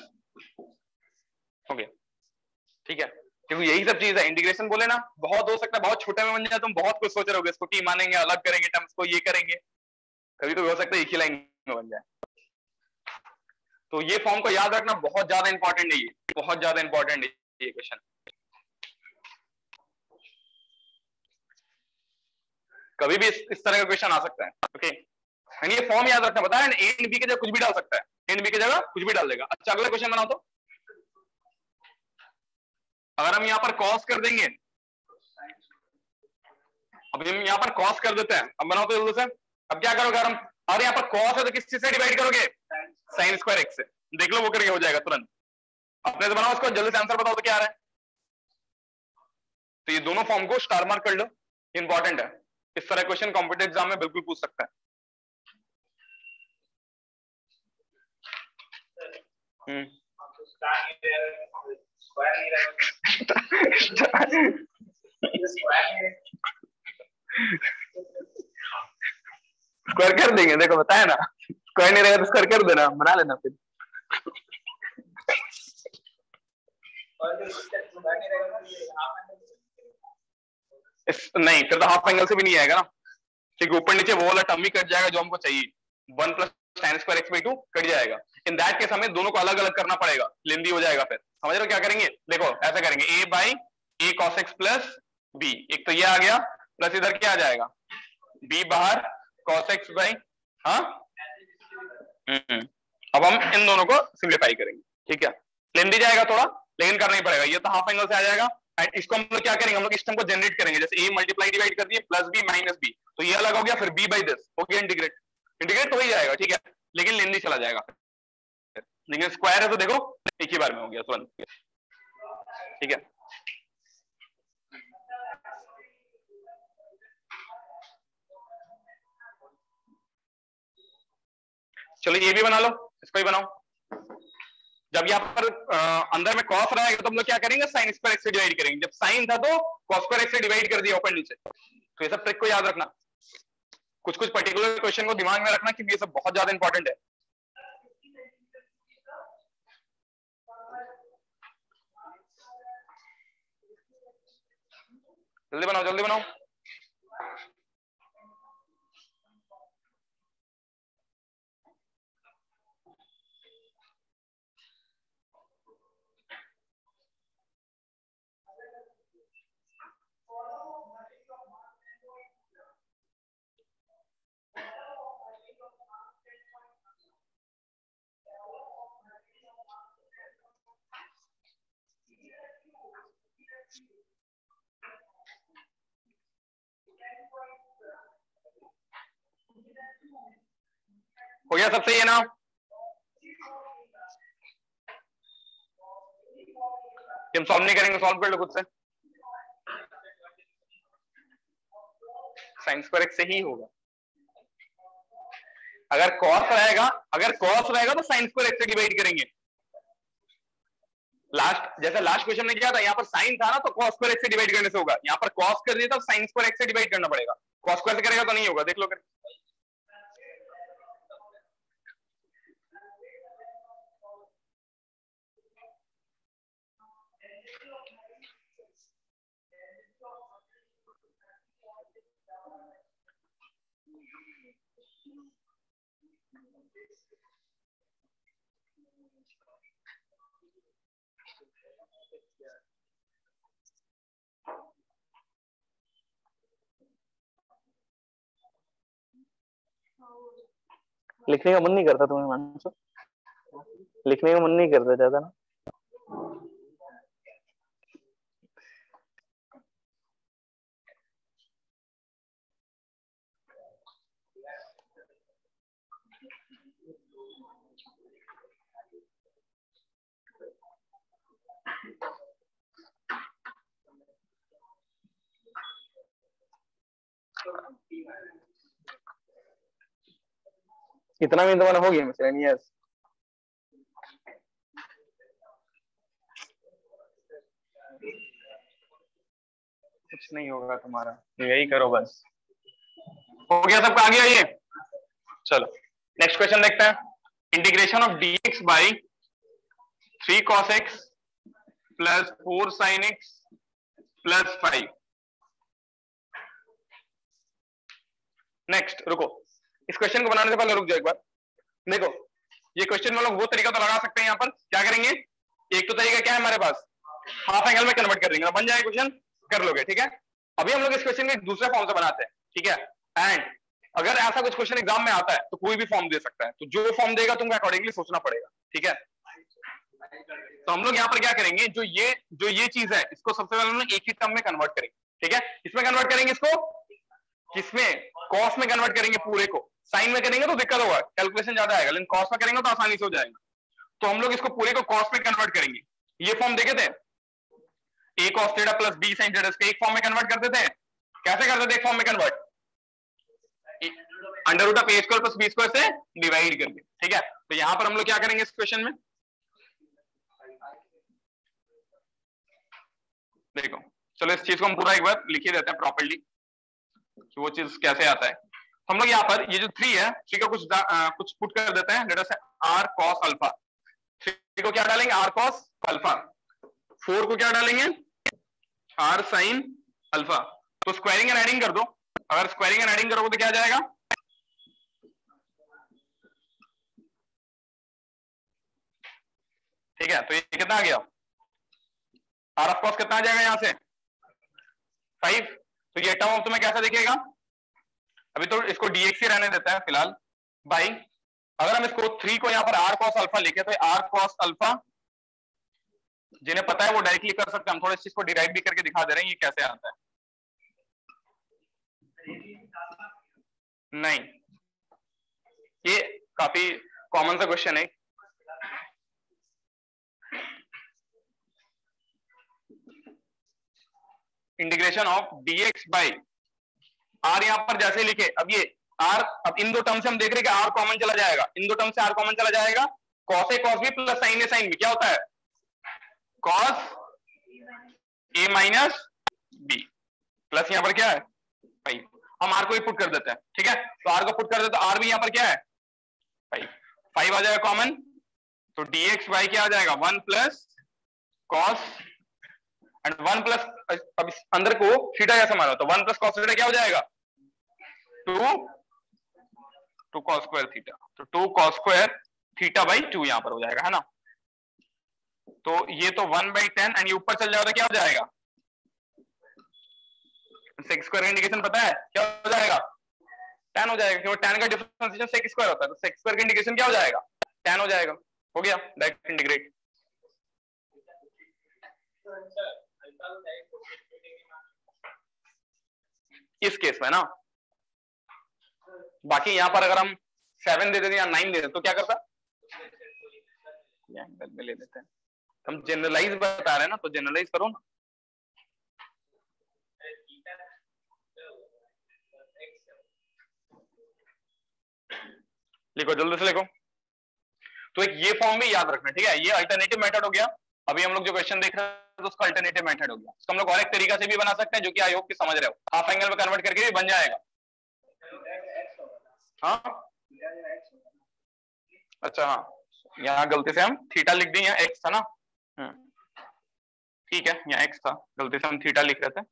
हो गया, ठीक है। क्योंकि यही सब चीज है, इंटीग्रेशन बोले ना बहुत हो सकता है, बहुत छोटे में बन जाए, तुम बहुत कुछ सोच रहे होगे, इसको टी मानेंगे, अलग करेंगे टर्म्स को, ये करेंगे, कभी कभी हो सकता है एक ही लाइन में बन जाए। तो ये फॉर्म को याद रखना बहुत ज्यादा इंपॉर्टेंट है, ये बहुत ज्यादा इंपॉर्टेंट है ये क्वेश्चन। कभी भी इस तरह का क्वेश्चन आ सकता है, ओके। यानी ये फॉर्म याद रखना, बताया ना, ए एंड बी की जगह कुछ भी डाल सकता है, ए एंड बी की जगह कुछ भी डाल देगा। अच्छा अगला क्वेश्चन बनाओ, तो अगर हम यहाँ पर कॉस कर देंगे, अब हम यहाँ पर कॉस कर देते हैं, अब बनाओ तो जल्दी से, अब क्या करोगे, अगर हम, और यहाँ पर कॉस है तो किस चीज से डिवाइड करोगे, sin स्क्वायर x से, देख लो वो करके हो जाएगा तुरंत, अपने से बनाओ इसको, जल्दी से आंसर बताओ तो क्या आ रहा है। तो ये दोनों फॉर्म को स्टार मार्क कर लो, इंपॉर्टेंट है, इस तरह क्वेश्चन कॉम्पिटेटिव एग्जाम में बिल्कुल पूछ सकता है। स्क्वायर कर देंगे, देखो बताया ना, स्क्वायर नहीं रहेगा तो स्क्वायर कर देना, बना लेना फिर। नहीं फिर तो हाफ एंगल से भी नहीं आएगा ना, क्योंकि ऊपर नीचे वो वाला टर्म ही कट जाएगा जो हमको चाहिए, 1 + tan स्क्वायर x/2 कट जाएगा। इन दैट केस हमें दोनों को अलग अलग करना पड़ेगा, लेंदी हो जाएगा फिर, समझ रहे हो क्या करेंगे, देखो ऐसा करेंगे, a by a cos x + b, एक तो ये आ गया, प्लस इधर क्या आ जाएगा b बाहर cos x बाई, हाँ अब हम इन दोनों को सिंप्लीफाई करेंगे, ठीक है। लेंदी जाएगा थोड़ा, लेकिन करना ही पड़ेगा, ये तो हाफ एंगल से आ जाएगा। एंड इसको हम लोग क्या करेंगे, हम लोग इस टर्म को जनरेट करेंगे, जैसे a मल्टीप्लाई डिवाइड कर दिए प्लस b माइनस b, तो ये अलग हो गया, फिर b बाई दिस हो गया इंटीग्रेट, इंटीग्रेट तो ही जाएगा, ठीक है, लेकिन लेंदी चला जाएगा, लेकिन स्क्वायर है तो देखो एक ही बार में हो गया तुरंत, ठीक है। चलो ये भी बना लो, इसको ही बनाओ। जब यहाँ पर अंदर में कॉस रहेगा तो हम लोग क्या करेंगे, साइन स्क्वायर एक्स से डिवाइड करेंगे, जब साइन था तो कॉस स्क्वायर एक्स से डिवाइड कर दिया ऊपर नीचे। तो ये सब ट्रिक को याद रखना, कुछ कुछ पर्टिकुलर क्वेश्चन को दिमाग में रखना क्योंकि ये सब बहुत ज्यादा इंपॉर्टेंट है। जल्दी बनाओ जल्दी बनाओ। हो गया सब सही है ना? हम सॉल्व नहीं करेंगे, सॉल्व कर लो खुद से, साइन स्क्वायर एक्स से ही होगा। अगर कॉस रहेगा तो साइन स्क्वायर एक्स से डिवाइड करेंगे। जैसे लास्ट क्वेश्चन में किया था, यहाँ पर साइन था ना तो कॉस स्क्वायर एक्स से डिवाइड करने से होगा, यहाँ पर कॉस कर दिया तो साइन स्क्वायर एक्स से डिवाइड करना पड़ेगा, कॉस स्क्वायर से करेगा तो नहीं होगा, देख लो कर। लिखने का मन नहीं करता तुम्हें मानसो? लिखने का मन नहीं करता ज्यादा ना? इतना भी तुम्हारा हो गया मिसलेनियस? कुछ नहीं होगा तुम्हारा, यही करो बस। हो गया सबका, आ गया ये? चलो नेक्स्ट क्वेश्चन देखते हैं। Integration of dx by 3 cos x plus 4 sin x plus 5। Next रुको, इस क्वेश्चन को बनाने से पहले रुक जाओ एक बार। देखो ये क्वेश्चन में लोग वो तरीका तो लगा सकते हैं, यहाँ पर क्या करेंगे, एक तो तरीका क्या है हमारे पास, हाफ एंगल में कन्वर्ट कर देंगे, बन जाए क्वेश्चन, कर लोगे, ठीक है। अभी हम लोग इस क्वेश्चन को दूसरे फॉर्म से बनाते हैं, ठीक है। एंड अगर ऐसा कुछ क्वेश्चन एग्जाम में आता है तो कोई भी फॉर्म दे सकता है, तो जो फॉर्म देगा तुमको अकॉर्डिंगली सोचना पड़ेगा, ठीक है। तो हम लोग यहाँ पर क्या करेंगे, जो ये चीज है इसको सबसे पहले हम लोग एक ही टर्म में कन्वर्ट करेंगे, ठीक है। इसमें कन्वर्ट करेंगे, इसको किसमें, कॉस में कन्वर्ट करेंगे पूरे को। साइन में करेंगे तो दिक्कत होगा, कैलकुलेशन ज्यादा आएगा, लेकिन कॉस में करेंगे तो आसानी से हो जाएगा। तो हम लोग इसको पूरे को कॉस में कन्वर्ट करेंगे। ये फॉर्म देखे थे, a cos theta plus b sin theta, इसको एक फॉर्म में कन्वर्ट करते थे। कैसे करते थे एक फॉर्म में convert, under root of a square plus b square से डिवाइड करके, ठीक है। तो यहां पर हम लोग क्या करेंगे इस क्वेश्चन में, देखो चलो इस चीज को हम पूरा एक बार लिख ही देते हैं प्रॉपर्ली कि वो चीज कैसे आता है। हम लोग यहाँ पर ये जो 3 है, 3 का कुछ पुट कर देते हैं, लेट अस से r cos अल्फा। 3 को क्या डालेंगे, r cos अल्फा। 4 को क्या डालेंगे, r sin अल्फा। तो स्क्वायरिंग एंड एडिंग कर दो, अगर स्क्वायरिंग एंड एडिंग करोगे तो क्या आ जाएगा, ठीक है। तो ये कितना आ गया, r ऑफ cos कितना आ जाएगा यहाँ से 5। तो ये टर्म तुम्हें कैसा दिखेगा, अभी तो इसको dx ही रहने देता है फिलहाल, बाई अगर हम इसको 3 को यहाँ पर r cos अल्फा लिखे तो r cos अल्फा जिन्हें पता है वो डायरेक्टली कर सकते हैं, हम थोड़ा इस चीज को डिराइव भी करके दिखा दे रहे हैं ये कैसे आता है। नहीं, ये काफी कॉमन सा क्वेश्चन है। Integration of dx by r, यहां पर जैसे लिखे, अब ये r, अब इन दो टर्म से हम देख रहे हैं कि r कॉमन चला जाएगा, इन दो टर्म से r कॉमन चला जाएगा, cos a cos b plus sin a sin b क्या होता है, cos a minus b plus यहां पर क्या है 5, हम r को ही पुट कर देते हैं, ठीक है, तो r को पुट कर देते हैं, r भी यहां पर क्या है 5 आ जाएगा कॉमन, तो dx बाई क्या आ जाएगा 1 प्लस cos एंड 1 प्लस, अब इस अंदर को थीटा जैसा माना तो 1 प्लस cos थीटा क्या हो जाएगा 2 cos स्क्वायर थीटा, तो 2 cos स्क्वायर थीटा बाई 2 यहां पर हो जाएगा, है ना। तो ये तो 1/10 एंड ये ऊपर चल जाएगा तो क्या हो जाएगा sec स्क्वायर का इंडिकेशन पता है क्या हो जाएगा tan हो जाएगा, क्योंकि tan का डिफरेंशिएशन sec स्क्वायर होता है, तो sec स्क्वायर का इंडिकेशन क्या हो जाएगा tan हो जाएगा, हो गया डायरेक्ट इंटीग्रेट। इस केस में ना, बाकी यहां पर अगर हम 7 दे देते या 9 दे देते तो क्या करता, एंगल में ले देते हैं, हम जनरलाइज बता रहे हैं ना, तो जनरलाइज करो ना। लिखो जल्दी से लिखो, तो एक ये फॉर्म भी याद रखना, ठीक है, ये अल्टरनेटिव मेथड हो गया, अभी हम लोग जो क्वेश्चन देख रहे हैं तो उसका अल्टरनेटिव मेथड हो गया, उसको हम लोग और एक तरीका से भी बना सकते हैं जो कि आई होप कि समझ रहे हो, हाफ एंगल में कन्वर्ट करके भी बन जाएगा। हाँ अच्छा, हाँ यहाँ गलती से हम थीटा लिख दी, यहाँ एक्स था ना, ठीक है, यहाँ एक्स था, गलती से हम थीटा लिख रहे थे।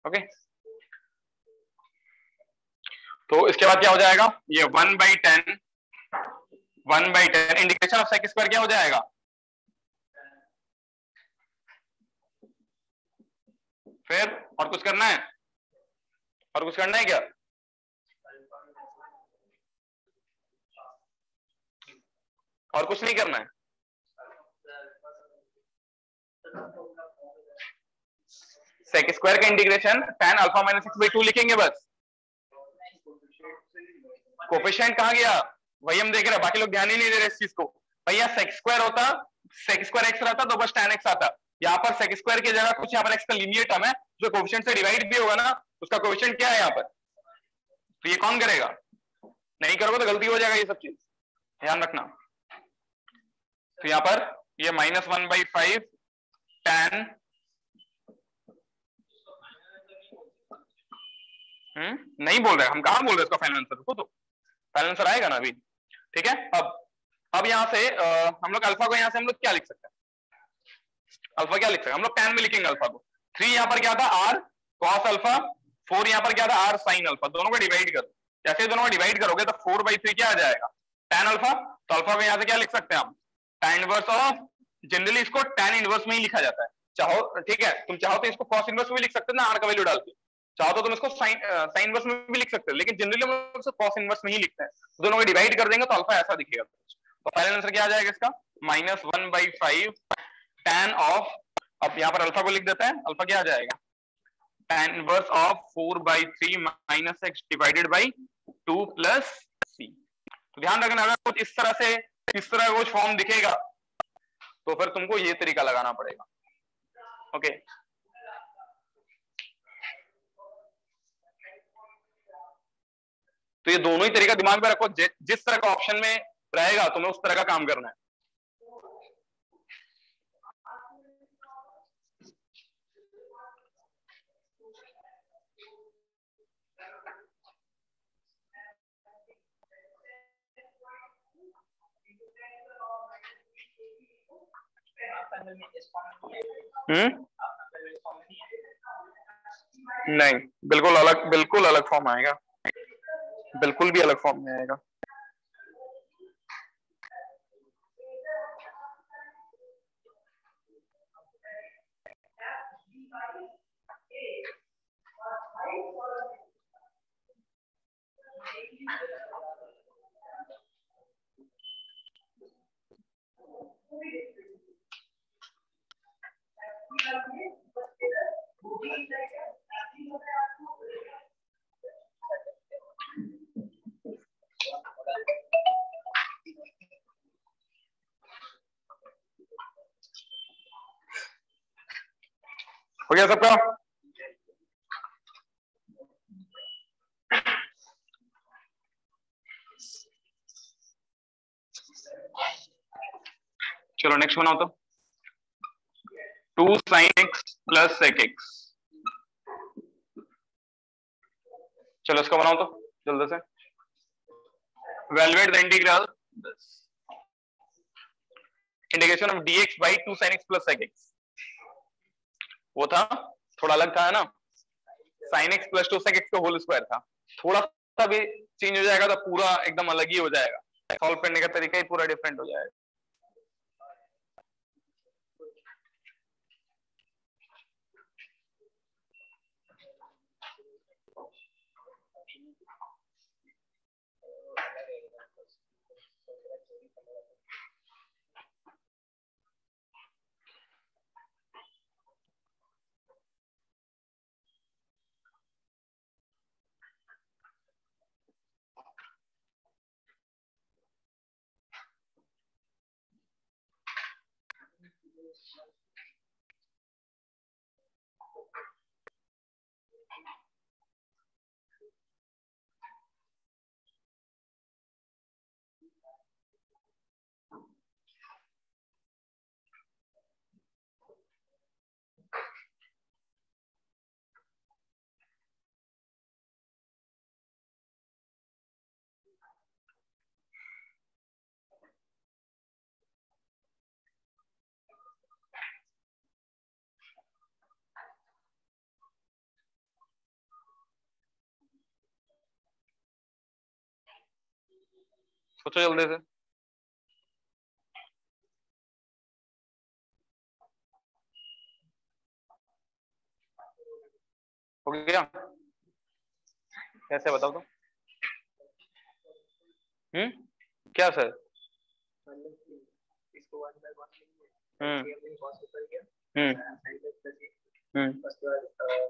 ओके, तो इसके बाद क्या हो जाएगा, ये 1/10 इंटीग्रेशन ऑफ सेक स्क्वायर क्या हो जाएगा, फिर और कुछ करना है, और कुछ करना है क्या, और कुछ नहीं करना है, सेक स्क्वायर का integration tan alpha minus x/2 लिखेंगे बस, कोफिशिएंट कहां गया वही हम देख रहे हैं, बाकी लोग ध्यान ही नहीं दे रहे इस चीज को। भैया सेक स्क्वायर होता, सेक स्क्वायर x रहता तो बस tan x आता, यहाँ पर सेक स्क्वायर की जगह कुछ यहाँ पर x का लीनियर टर्म है जो कोफिशिएंट से डिवाइड भी होगा ना, उसका कोफिशिएंट क्या है यहाँ पर, तो ये कौन करेगा, नहीं करोगे तो गलती हो जाएगा, ये सब चीज ध्यान रखना। तो यहाँ पर ये -1/5 tan, नहीं बोल रहे हम, कहाँ बोल रहे हैं इसका फाइनल आंसर, रुको तो फाइनल आंसर आएगा ना अभी, ठीक है। अब यहाँ से हम लोग अल्फा को यहाँ से हम लोग क्या लिख सकते हैं, अल्फा क्या लिख सकते हैं हम लोग, tan में लिखेंगे अल्फा को, 3 यहाँ पर क्या था r cos अल्फा, 4 यहाँ पर क्या था r sin अल्फा, दोनों को डिवाइड करो, जैसे दोनों को डिवाइड करोगे तो 4/3 क्या आ जाएगा tan अल्फा, तो अल्फा को यहाँ से क्या लिख सकते हैं हम, tan इनवर्स ऑफ, जनरली इसको tan इनवर्स में ही लिखा जाता है, चाहो ठीक है, तुम चाहो तो इसको cos इनवर्स में भी लिख सकते हो ना, r का वैल्यू डाल के, चाहो तो तुम इसको साइन इनवर्स में भी लिख सकते हो, लेकिन जनरली हम इसको cos इनवर्स में ही लिखते हैं, दोनों को डिवाइड कर देंगे तो अल्फा ऐसा दिखेगा। तो फाइनल आंसर क्या आ जाएगा इसका, -1/5 tan ऑफ, अब यहाँ पर अल्फा को लिख देते हैं, अल्फा क्या आ जाएगा tan inverse of 4/3 minus x divided by 2 plus c। तो ध्यान रखना, अगर कुछ इस तरह से इस तरह का कुछ फॉर्म दिखेगा तो फिर तुमको ये तरीका लगाना पड़ेगा, ओके। तो ये दोनों ही तरीका दिमाग में रखो, जिस तरह का ऑप्शन में रहेगा तुम्हें उस तरह का काम करना है। नहीं, बिल्कुल अलग फॉर्म आएगा, बिल्कुल भी अलग फॉर्म में आएगा। हो गया सबका? चलो नेक्स्ट बनाओ तो 2 sin x plus sec x। चलो इसका बनाओ तो जल्दी से। Evaluate the integral integration of dx by 2 sin x plus sec x। वो था थोड़ा अलग था है ना, sin x plus 2 sec x का होल स्क्वायर था। थोड़ा सा भी चेंज हो जाएगा तो पूरा एकदम अलग ही हो जाएगा, सॉल्व करने का तरीका ही पूरा डिफरेंट हो जाएगा। सोचो जल्दी से। हो गया? कैसे बताओ तो? क्या सर? इसको 1 by 1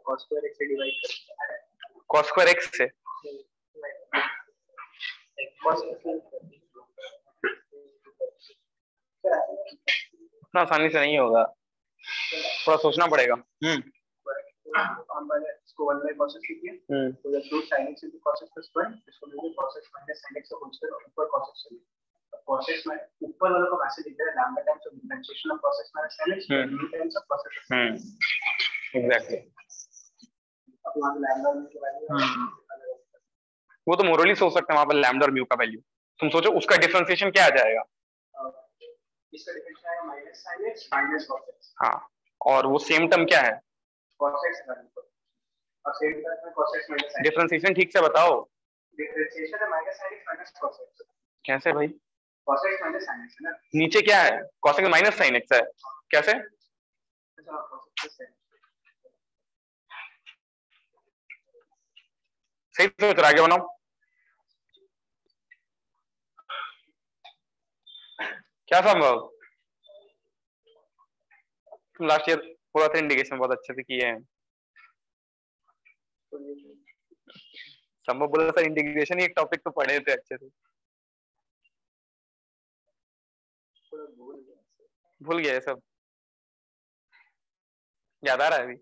cos square x से डिवाइड करते हैं। cos square x से उतना आसानी से नहीं होगा, थोड़ा सोचना पड़ेगा। इसको 1 by cos x लिखिए, तो जब 2 sin x into cos x plus 1, इसको लिखिए cos x minus sin x whole square और ऊपर cos x लिखिए। cos x में ऊपर वाले को वैसे लिखते हैं lambda times of differentiation of cos x minus sin x b times of cos x। Exactly. अब वहां लैम्डा में की वैल्यू वो तो मोरली सोच सकते हैं वहां पर लैम्डा और म्यू का वैल्यू। तुम सोचो उसका डिफरेंशिएशन क्या आ जाएगा? इसका डिफरेंशिएशन आएगा minus sin x minus cos x। हाँ, और वो सेम टर्म क्या है? cos x और सेम टर्म में cos x minus sin x। Differentiation ठीक से बताओ। डिफरेंशिएशन है minus sin x minus cos x। कैसे भाई? cos x minus sin x है ना, नीचे क्या है? cos x minus sin x है। कैसे? सही सोच रहा, आगे बनाओ। क्या संभव? लास्ट ईयर पूरा था इंडिकेशन बहुत अच्छे से किए हैं। संभव बोला सर, इंटीग्रेशन ही एक टॉपिक तो पढ़े थे अच्छे से, भूल गए सब। याद आ रहा है अभी?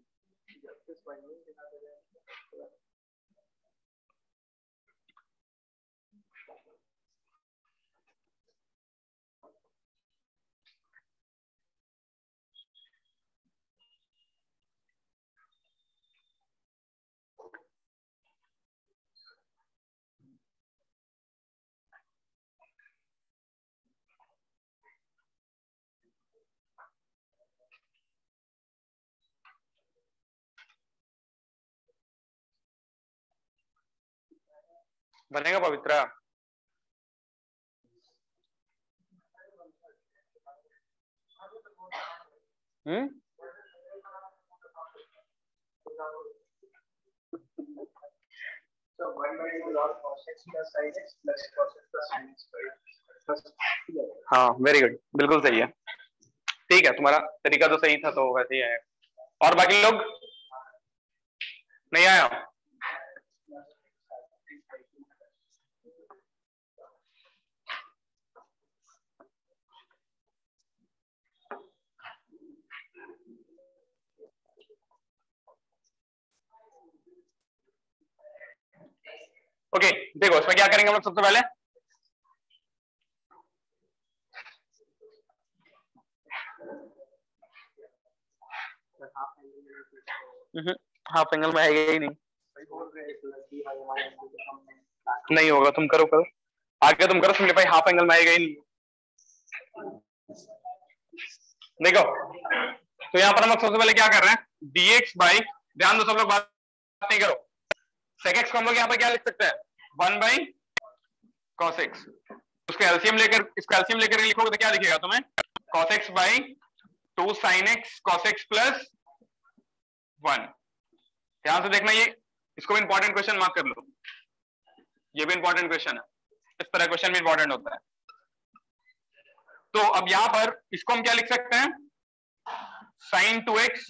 बनेगा पवित्रा? So 1 by log cos x plus sin x plus cos x plus sin x। हाँ वेरी गुड, बिल्कुल सही है। ठीक है, तुम्हारा तरीका तो सही था, तो वैसे ही है। और बाकी लोग नहीं आया? ओके देखो इसमें क्या करेंगे हम लोग सबसे पहले, हाफ एंगल में आएगा ही नहीं होगा, तुम करो करो आगे, तुम करो सिंप्लीफाई, हाफ एंगल में आएगा ही नहीं। देखो तो यहाँ पर हम सबसे पहले क्या कर रहे हैं, dx बाई, ध्यान दो सब लोग बात नहीं करो, sec x को हम लोग यहाँ पर क्या लिख सकते हैं, 1 बाई cos x, उसके एलसीएम लेकर, इसका एलसीएम लेकर लिखोगे तो क्या दिखेगा तुम्हें, cos x by 2 sin x cos x plus 1। ध्यान से देखना, ये इसको भी इंपॉर्टेंट क्वेश्चन मार्क कर लो, ये भी इंपॉर्टेंट क्वेश्चन है, इस तरह क्वेश्चन भी इंपॉर्टेंट होता है। तो अब यहां पर इसको हम क्या लिख सकते हैं, sin 2x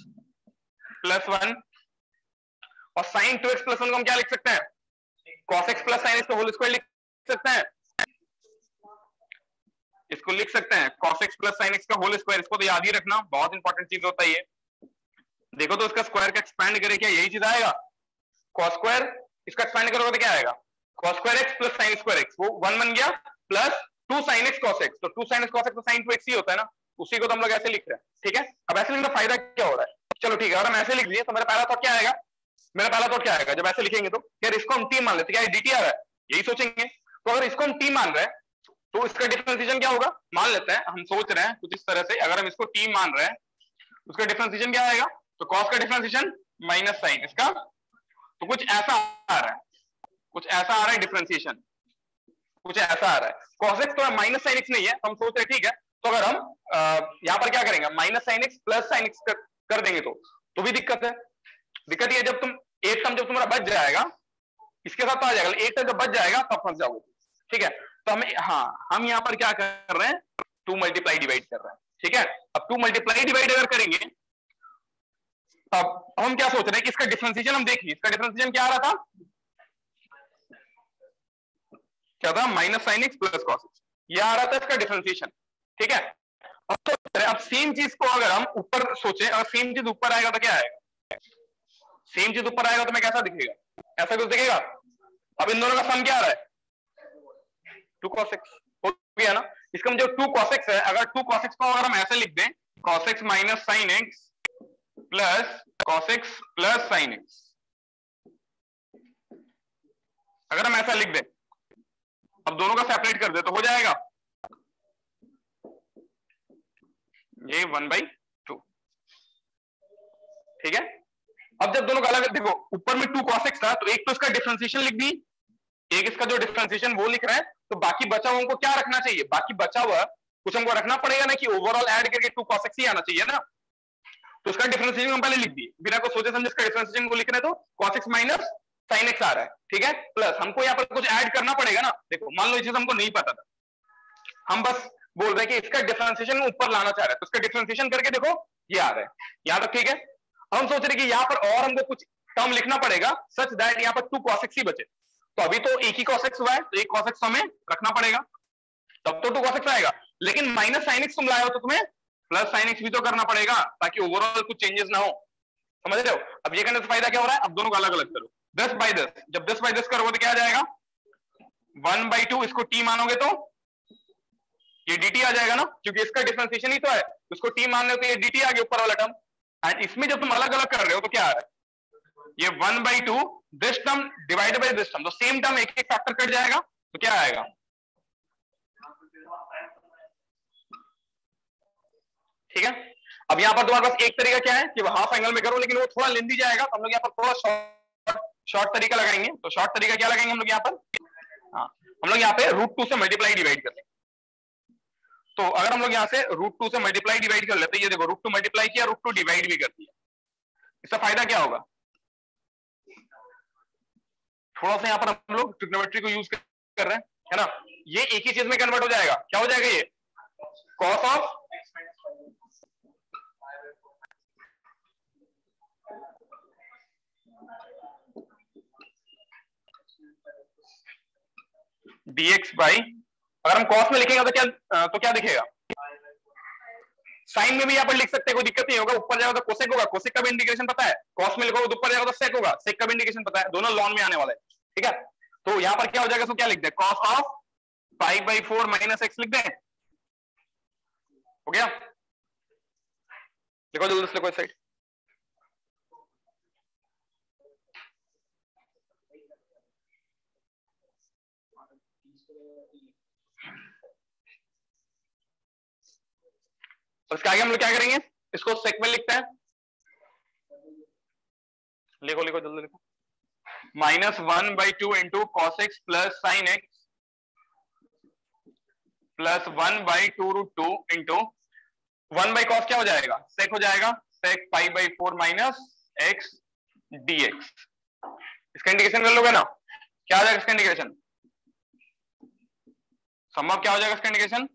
प्लस 1, और sin 2x प्लस 1 को हम क्या लिख सकते हैं, cos x plus sin x का होल स्क्वायर लिख सकते हैं, इसको लिख सकते हैं cos x plus sin x का होल स्क्वायर। इसको तो याद ही रखना, बहुत इंपॉर्टेंट चीज होता है ये। देखो तो इसका स्क्वायर का एक्सपैंड करे क्या यही चीज आएगा, cos स्क्वायर, इसका एक्सपैंड करोगे तो क्या आएगा, cos square x plus sin square x, वो 1 बन गया, plus 2 sin x cos x, तो 2 sin x cos x तो sin 2x ही होता है ना, उसी को तो हम लोग ऐसे लिख रहे हैं। ठीक है, अब ऐसे लिखने का फायदा क्या हो रहा है, चलो ठीक है, अगर हम ऐसे लिख दिए तो मेरा पहला थॉट क्या आएगा, मेरा पहला थॉट क्या आएगा जब ऐसे लिखेंगे तो, यार इसको हम t मान लेते, क्या dt आ रहा है, यही सोचेंगे। तो अगर इसको हम t मान रहे हैं तो इसका डिफरेंशिएशन क्या होगा, मान लेते हैं, हम सोच रहे हैं कुछ इस तरह से, अगर हम इसको t मान रहे हैं उसका डिफरेंशिएशन क्या आएगा, तो cos का डिफरेंशिएशन माइनस sin इसका, तो कुछ ऐसा आ रहा है, कुछ ऐसा आ रहा है डिफरेंशिएशन, कुछ ऐसा आ रहा है, cos x तो माइनस sin x नहीं है, तो हम सोच रहे ठीक है, तो अगर हम यहाँ पर क्या करेंगे, minus sin x plus sin x कर देंगे तो भी दिक्कत है। दिक्कत ये जब तुम एक टर्म जब तुम्हारा बच जाएगा, इसके साथ तो आ जाएगा, एक टर्म जब बच जाएगा तब फंस जाओगे। ठीक है, तो हमें, हाँ हम यहाँ पर क्या कर रहे हैं, 2 मल्टीप्लाई डिवाइड कर रहे हैं। ठीक है, अब 2 मल्टीप्लाई डिवाइड अगर करेंगे तब हम क्या सोच रहे हैं कि इसका डिफरेंशिएशन हम देखिए, इसका डिफरेंशिएशन क्या आ रहा था, क्या था, minus sin x plus cos x, ये आ रहा था इसका डिफरेंशिएशन। ठीक है, अब सोच रहे हैं, अब सेम चीज को अगर हम ऊपर सोचे, अगर सेम चीज ऊपर आएगा तो क्या आएगा, सेम चीज ऊपर आएगा तो मैं कैसा दिखेगा, ऐसा कुछ दिखेगा। अब इन दोनों का सम क्या आ रहा है, 2 cos x हो गया ना, इसका जो 2 cos x है, अगर 2 cos x को अगर हम ऐसे लिख दें, cos x minus sin x plus cos x plus sin x, अगर हम ऐसा लिख दें, अब दोनों का सेपरेट कर दे तो हो जाएगा ये 1/2। ठीक है, अब जब दोनों का अलग, देखो ऊपर में 2 cos x था, तो एक तो इसका डिफरेंशिएशन लिख दी, एक इसका जो डिफरेंशिएशन वो लिख रहा है, तो बाकी बचा हुआ हमको क्या रखना चाहिए, बाकी बचा हुआ कुछ हमको रखना पड़ेगा ना, कि ओवरऑल ऐड करके 2 cos x ही आना चाहिए ना। तो इसका डिफरेंशिएशन हम पहले लिख दिए, बिना को सोचे समझे इसका डिफरेंशिएशन को लिख रहे हैं, तो cos x minus sin x आ रहा है। ठीक है, प्लस हमको यहाँ पर कुछ ऐड करना पड़ेगा ना, देखो मान लो ये चीज हमको नहीं पता था, हम बस बोल रहे हैं कि इसका डिफरेंशिएशन ऊपर लाना चाह रहे हैं, तो इसका डिफरेंशिएशन करके देखो ये आ रहा है, यहाँ तक ठीक है। हम सोच रहे कि यहाँ पर और हमको कुछ टर्म लिखना पड़ेगा सच दैट यहाँ पर 2 cos x ही बचे, तो अभी तो एक ही cos x हुआ है, तो एक cos x हमें रखना पड़ेगा, तब तो 2 cos x आएगा, लेकिन माइनस sin x तुम लाए हो तो तुम्हें प्लस sin x भी तो करना पड़ेगा, ताकि ओवरऑल कुछ चेंजेस ना हो, समझ रहे हो। अब ये करने से फायदा क्या हो रहा है, अब दोनों को अलग अलग करो, 10/10, जब 10/10 करोगे तो क्या आ जाएगा, 1/2, इसको t मानोगे तो ये dt आ जाएगा ना, क्योंकि इसका डिफरेंशिएशन ही तो है, उसको t मान लो तो ये dt आ गया ऊपर वाला टर्म, एंड इसमें जब तुम अलग अलग कर रहे हो तो क्या आ रहा है, ये 1/2 this term divided by this term, तो सेम टर्म एक एक फैक्टर कट जाएगा, तो क्या आएगा, ठीक है। अब यहाँ पर तुम्हारे पास एक तरीका क्या है कि वो हाफ एंगल में करो, लेकिन वो थोड़ा लेंदी जाएगा, तो हम लोग यहाँ पर थोड़ा शॉर्ट तरीका लगाएंगे। तो शॉर्ट तरीका क्या लगाएंगे हम लोग यहाँ पर, हाँ हम लोग यहाँ पे √2 से मल्टीप्लाई डिवाइड कर लेंगे। तो अगर हम लोग यहाँ से √2 से मल्टीप्लाई डिवाइड कर लेते हैं, ये देखो √2 मल्टीप्लाई किया, √2 डिवाइड भी कर दिया, इसका फायदा क्या होगा, थोड़ा सा यहाँ पर हम लोग ट्रिग्नोमेट्री को यूज कर रहे हैं, है ना, ये एक ही चीज में कन्वर्ट हो जाएगा, क्या हो जाएगा, ये cos ऑफ dx बाई, अगर हम cos में लिखेंगे तो क्या दिखेगा, साइन में भी यहाँ पर लिख सकते हैं, कोई दिक्कत नहीं होगा, ऊपर जाएगा तो कोसेक होगा, कोसेक का भी इंडिकेशन पता है, cos में लिखोगे तो ऊपर जाएगा तो सेक होगा, सेक का भी इंडिकेशन पता है, दोनों लॉन में आने वाला है। ठीक है, तो यहां पर क्या हो जाएगा, तो क्या लिख दे, cos ऑफ 5/4 माइनस x लिख दें, हो गया। लिखो जल्दी से, लिखो इस साइड। उसके आगे हम लोग क्या करेंगे, इसको सेक में लिखते हैं, लिखो लिखो जल्दी लिखो, -1/2 into cos x plus sign x plus 1/2√2 into 1/cos क्या हो जाएगा, सेक हो जाएगा, सेक 5/4 माइनस एक्स dx। इसका इंडिकेशन कर लोगे ना, क्या हो जाएगा इसका इंडिकेशन, सम ऑफ क्या हो जाएगा इसका indication,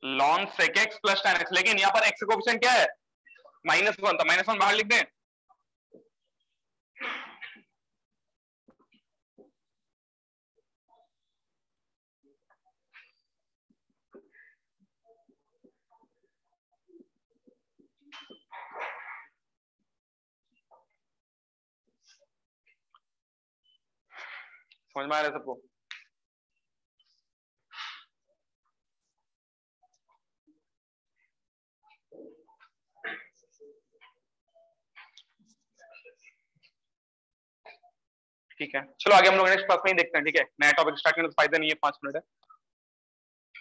ln sec x plus tan x। लेकिन यहां पर x का कोएफिशिएंट क्या है, -1, तो -1 बाहर लिख दें, समझ में आ रहा है सबको। ठीक है, चलो आगे हम लोग नेक्स्ट क्लास में ही देखते हैं। ठीक है, नया टॉपिक स्टार्ट करने का फायदा नहीं है, 5 मिनट है,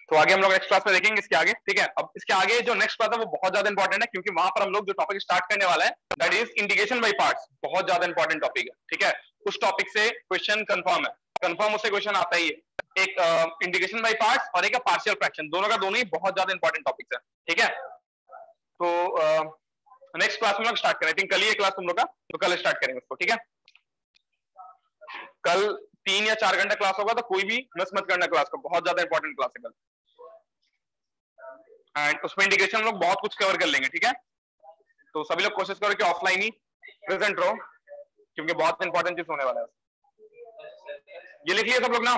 तो आगे हम लोग नेक्स्ट क्लास में देखेंगे इसके आगे। ठीक है, अब इसके आगे जो नेक्स्ट क्लास है वो बहुत ज्यादा इंपॉर्टेंट है, क्योंकि वहां पर हम लोग जो टॉपिक स्टार्ट करने वाला है that is integration by parts, बहुत ज्यादा इंपॉर्टेंट टॉपिक है। ठीक है, उस टॉपिक से क्वेश्चन कंफर्म है, कंफर्म उससे क्वेश्चन आता ही है, एक इंटीग्रेशन बाय पार्ट्स और एक पार्शियल फ्रैक्शन, दोनों का दोनों ही बहुत ज्यादा इंपॉर्टेंट टॉपिक्स है। ठीक है, तो नेक्स्ट क्लास में लोग स्टार्ट करें, आई थिंक कल ही क्लास तुम लोग का, तो कल स्टार्ट करेंगे उसको। ठीक है, कल 3 या 4 घंटा क्लास होगा, तो कोई भी मिस मत करना क्लास को, बहुत ज्यादा इंपॉर्टेंट क्लास है कल, एंड उसमें इंटीग्रेशन लोग बहुत कुछ कवर कर लेंगे। ठीक है, तो सभी लोग कोशिश करो कि ऑफलाइन ही प्रेजेंट रहो, क्योंकि बहुत इंपॉर्टेंट चीज होने वाला है। ये लिख लिया सब लोग ना?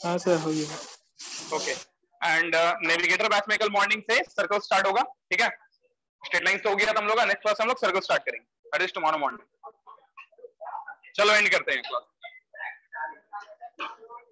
हाँ सर, हो गया। ओके, एंड नेविगेटर बैच में कल मॉर्निंग से सर्कल स्टार्ट होगा। ठीक है, स्ट्रेट लाइन तो हो गया था हम लोग का, नेक्स्ट क्लास हम लोग सर्कल स्टार्ट करेंगे, दैट इज टुमारो मॉर्निंग। चलो एंड करते हैं क्लास।